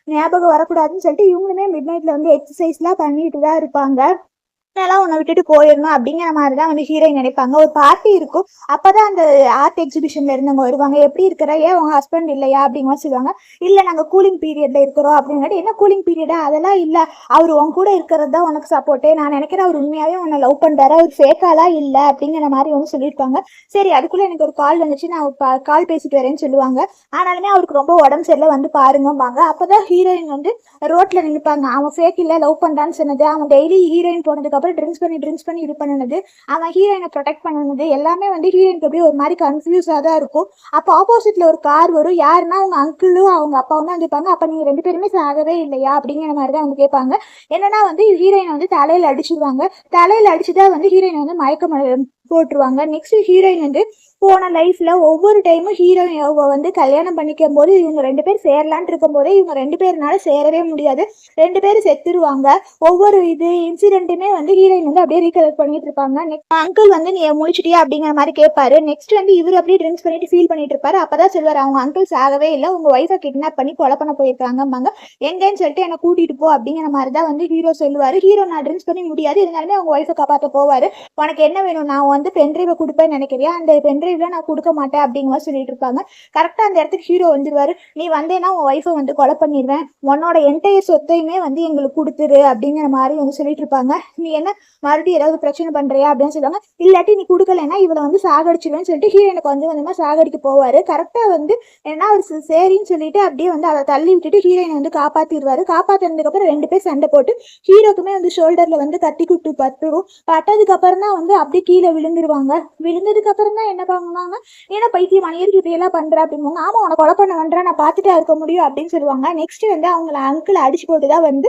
ஞாபகம் வரக்கூடாதுன்னு சொல்லிட்டு இவங்களுமே மிட் நைட்ல வந்து எக்ஸசைஸ்லாம் பண்ணிட்டு தான் இருப்பாங்க. எல்லாம் உன்னை விட்டுட்டு போயிடணும் அப்படிங்கிற மாதிரி தான் வந்து ஹீரோயின் நினைப்பாங்க. ஒரு பார்ட்டி இருக்கும். அப்பதான் அந்த ஆர்ட் எக்ஸிபிஷன்ல இருந்தவங்க வருவாங்க. எப்படி இருக்கிற, ஏன் உங்க ஹஸ்பண்ட் இல்லையா அப்படிங்கிற மாதிரி சொல்லுவாங்க. இல்ல நாங்க கூலிங் பீரியட்ல இருக்கிறோம் அப்படின்னாடி, என்ன கூலிங் பீரியடா, அதெல்லாம் இல்ல, அவர் உன் கூட இருக்கிறது தான் உனக்கு சப்போர்ட்டு, நான் நினைக்கிறேன் அவர் உண்மையாவே உன்னை லவ் பண்றாரு, அவர் ஃபேக்காலாம் இல்ல அப்படிங்கிற மாதிரி வந்து சொல்லியிருப்பாங்க. சரி, அதுக்குள்ள எனக்கு ஒரு கால் வந்துச்சு, நான் கால் பேசிட்டு வரேன்னு சொல்லுவாங்க. ஆனாலுமே அவருக்கு ரொம்ப உடம்பு சரியில்லை, வந்து பாருங்கம்பாங்க. அப்பதான் ஹீரோயின் வந்து ரோட்ல நிற்பாங்க. அவன் ஃபேக் இல்ல, லவ் பண்றான்னு சொன்னது, அவன் டெய்லி ஹீரோயின் போனதுக்கு அப்புறம் ட்ரிங்க்ஸ் பண்ணி இது பண்ணுனது, அவன் ஹீரோயினை ப்ரொடெக்ட் பண்ணுனது எல்லாமே வந்து ஹீரோயினுக்கு அப்படியே ஒரு மாதிரி கன்ஃபியூஸாக தான் இருக்கும். அப்போ ஆப்போசிட்ல ஒரு கார் வரும். யாருன்னா அவங்க அங்கிளும் அவங்க அப்பாவும் தான் இருப்பாங்க. அப்போ நீங்க 2 பேருமே சாகவே இல்லையா அப்படிங்கிற மாதிரி தான் அவங்க கேட்பாங்க. என்னன்னா வந்து ஹீரோயினை வந்து தலையில அடிச்சிருவாங்க. தலையில அடிச்சுதான் வந்து ஹீரோயின் வந்து மயக்கம் போட்டுருவாங்க. நெக்ஸ்ட் ஹீரோயின் வந்து போன லைஃப்ல ஒவ்வொரு டைமும் ஹீரோயின் வந்து கல்யாணம் பண்ணிக்கும் போது இவங்க 2 பேர் சேரலான் இருக்கும் போதே இவங்க 2 பேர்னால சேரவே முடியாது. 2 பேரும் செத்துருவாங்க. ஒவ்வொரு இன்சிடென்ட்டுமே வந்து ஹீரோயின் வந்து அப்படியே ரீகலெக்ட் பண்ணிட்டு இருப்பாங்க. நெக்ஸ்ட் அங்கிள் வந்து நீ முடிச்சிட்டியா அப்படிங்கிற மாதிரி கேட்பாரு. நெக்ஸ்ட் வந்து இவர் அப்படியே ட்ரிங்க்ஸ் பண்ணிட்டு ஃபீல் பண்ணிட்டு இருப்பாரு. அப்பதான் சொல்லுவாரு, அவங்க அங்கிள் சாகவே இல்லை, உங்க ஒய்ஃபை கிட்னாப் பண்ணி கொலை பண்ண போயிருக்காங்கம்பாங்க. எங்கன்னு சொல்லிட்டு என்னை கூட்டிட்டு போ அப்படிங்கிற மாதிரி தான் வந்து ஹீரோ சொல்லுவாரு. ஹீரோ நான் ட்ரிங்க்ஸ் பண்ணி முடியாது, இருந்தாலுமே அவங்க ஒய்ஃபை காப்பாற்ற போவாரு. உனக்கு என்ன வேணும், நான் வந்து பென்ட்ரைவை கொடுப்பேன்னு நினைக்கிறியா, அந்த பென்ட்ரைவ்ல நான் கொடுக்க மாட்டேன் அப்படிங்கிற மாதிரி சொல்லிட்டு இருப்பாங்க. கரெக்டா அந்த இடத்துக்கு ஹீரோ வந்துருவாரு. நீ வந்தேன்னா உன் ஒய்ஃபை வந்து கொலை பண்ணிடுவேன், உன்னோட என்டையர் சொத்தையுமே வந்து எங்களுக்கு கொடுத்துரு அப்படிங்கிற மாதிரி வந்து சொல்லிட்டு இருப்பாங்க. நீ என்ன மறுபடியும் ஏதாவது பிரச்சனை பண்றியா அப்படின்னு சொல்லுவாங்க. இல்லாட்டி நீ கொடுக்கலன்னா இவளை வந்து சாகடிச்சிருவேன்னு சொல்லிட்டு ஹீரோயினை கொஞ்சம் கொஞ்சமா சாகடிக்க போவாரு. கரெக்டா வந்து ஏன்னா அவர் சரின்னு சொல்லிட்டு அப்படியே வந்து அதை தள்ளி விட்டுட்டு ஹீரோயினை வந்து காப்பாத்திடுவாரு. காப்பாத்தினதுக்கு அப்புறம் 2 பேர் சண்டை போட்டு ஹீரோக்குமே வந்து ஷோல்டர்ல வந்து கத்தி குட்டு பட்டுரும். பட்டதுக்கு அப்புறம் தான் வந்து அப்படியே கீழே விழுந்துருவாங்க. விழுந்ததுக்கு அப்புறம் தான் என்ன பண்ணுவாங்க, ஏன்னா பைத்தியம் மணியருக்கு இப்படியெல்லாம் பண்ற அப்படிம்பாங்க. ஆமா, உன கொலை பண்ண பண்ற, நான் பார்த்துட்டே இருக்க முடியும் அப்படின்னு சொல்லுவாங்க. நெக்ஸ்ட் வந்து அவங்கள அங்கிள் அடிச்சு போட்டுதான் வந்து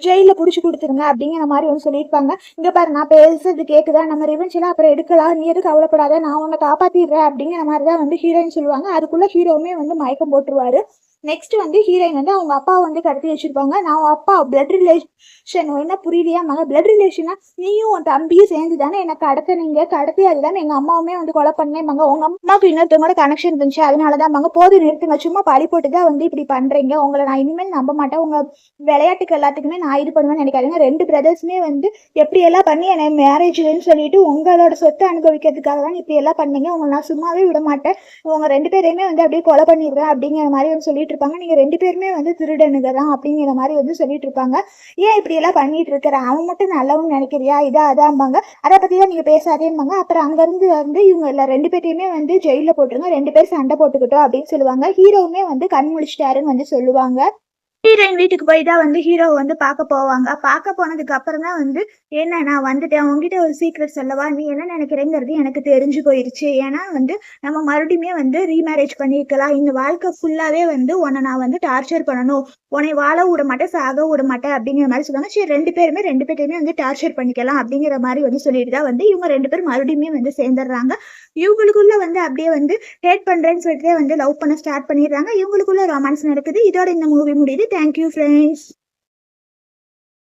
ஜெயில புடிச்சு கொடுத்துருங்க அப்படிங்கிற மாதிரி வந்து சொல்லியிருப்பாங்க. இங்க பாரு, நான் பேசுறது கேக்குதா, நம்ம ரிவெஞ்ச் எல்லாம் அப்புறம் எடுக்கலாம், நீ எதுக்கு கவலைப்படாத, நான் உன்னை காப்பாத்திடுறேன் அப்படிங்கிற மாதிரி தான் வந்து ஹீரோயின் சொல்லுவாங்க. அதுக்குள்ள ஹீரோவுமே வந்து மயக்கம் போட்டுருவாரு. நெக்ஸ்ட் வந்து ஹீரோயின் வந்து அவங்க அப்பா வந்து கடத்தி வச்சிருப்பாங்க. நான் அப்பா பிளட் ரிலேஷன் என்ன புரியலையா, பிளட் ரிலேஷனா, நீயும் உன் தம்பியும் சேர்ந்து தானே எனக்கு கடத்தினீங்க, கடத்தி அதுதான் எங்க அம்மாவுமே வந்து கொலை பண்ணேம்பாங்க. உங்க அம்மாவுக்கு இன்னொருத்தவங்களோட கனெக்ஷன் இருந்துச்சு, அதனாலதான் போது நிறுத்துங்க, சும்மா பழி போட்டு தான் வந்து இப்படி பண்றீங்க, உங்களை நான் இனிமேல் நம்ப மாட்டேன், உங்க விளையாட்டுக்கு எல்லாத்துக்குமே நான் இது பண்ணுவேன்னு நினைக்காதீங்க. 2 பிரதர்ஸுமே வந்து எப்படி எல்லாம் பண்ணி என்னை மேரேஜ்ன்னு சொல்லிட்டு உங்களோட சொத்தை அனுபவிக்கிறதுக்காக தான் இப்படி எல்லாம் பண்ணீங்க, உங்களை நான் சும்மாவே விட மாட்டேன், உங்க 2 பேரையுமே வந்து அப்படியே கொலை பண்ணிடுறேன் அப்படிங்கிற மாதிரி வந்து சொல்லிட்டு இருப்பாங்க. நீங்க 2 பேருமே வந்து திருடனுங்க தான் அப்படிங்கிற மாதிரி வந்து சொல்லிட்டு இருப்பாங்க. ஏன் இப்படி எல்லாம் பண்ணிட்டு இருக்கிற, அவன் மட்டும் நல்லவன்னு நினைக்கிறியா, இதா அதான்பாங்க. அதை பத்தி தான் நீங்க பேசாதேன்பாங்க. அப்புறம் அங்க இருந்து வந்து இவங்க எல்லா 2 பேரையுமே வந்து ஜெயில போட்டுருங்க, 2 பேரும் சண்டை போட்டுக்கிட்டோம் அப்படின்னு சொல்லுவாங்க. ஹீரோவுமே வந்து கண் முழிச்சிட்டாருன்னு வந்து சொல்லுவாங்க. ஹீரோயின் வீட்டுக்கு போய் தான் வந்து ஹீரோவை வந்து பார்க்க போவாங்க. பார்க்க போனதுக்கு அப்புறம் தான் வந்து, என்ன நான் வந்துட்டேன், உங்ககிட்ட ஒரு சீக்ரெட் சொல்லவா, நீ என்ன நினைக்கிறேங்கிறது எனக்கு தெரிஞ்சு போயிருச்சு, ஏன்னா வந்து நம்ம மறுபடியுமே வந்து ரீமேரேஜ் பண்ணியிருக்கலாம், இந்த வாழ்க்கை ஃபுல்லாவே வந்து உன்னை நான் வந்து டார்ச்சர் பண்ணணும், உன்னை வாழ விட மாட்டேன், சாக விட மாட்டேன் அப்படிங்கிற மாதிரி சொல்லுவாங்க. சரி, 2 பேருமே வந்து டார்ச்சர் பண்ணிக்கலாம் அப்படிங்கிற மாதிரி வந்து சொல்லிட்டு தான் வந்து இவங்க 2 பேரும் மறுபடியுமே வந்து சேர்ந்துடுறாங்க. இவங்களுக்குள்ள வந்து அப்படியே வந்து ஹேட் பண்றேன்னு சொல்லிட்டு வந்து லவ் பண்ண ஸ்டார்ட் பண்ணிடுறாங்க. இவங்களுக்குள்ள ரொமான்ஸ் நடக்குது. இதோட இந்த மூவி முடியுது. Thank you friends.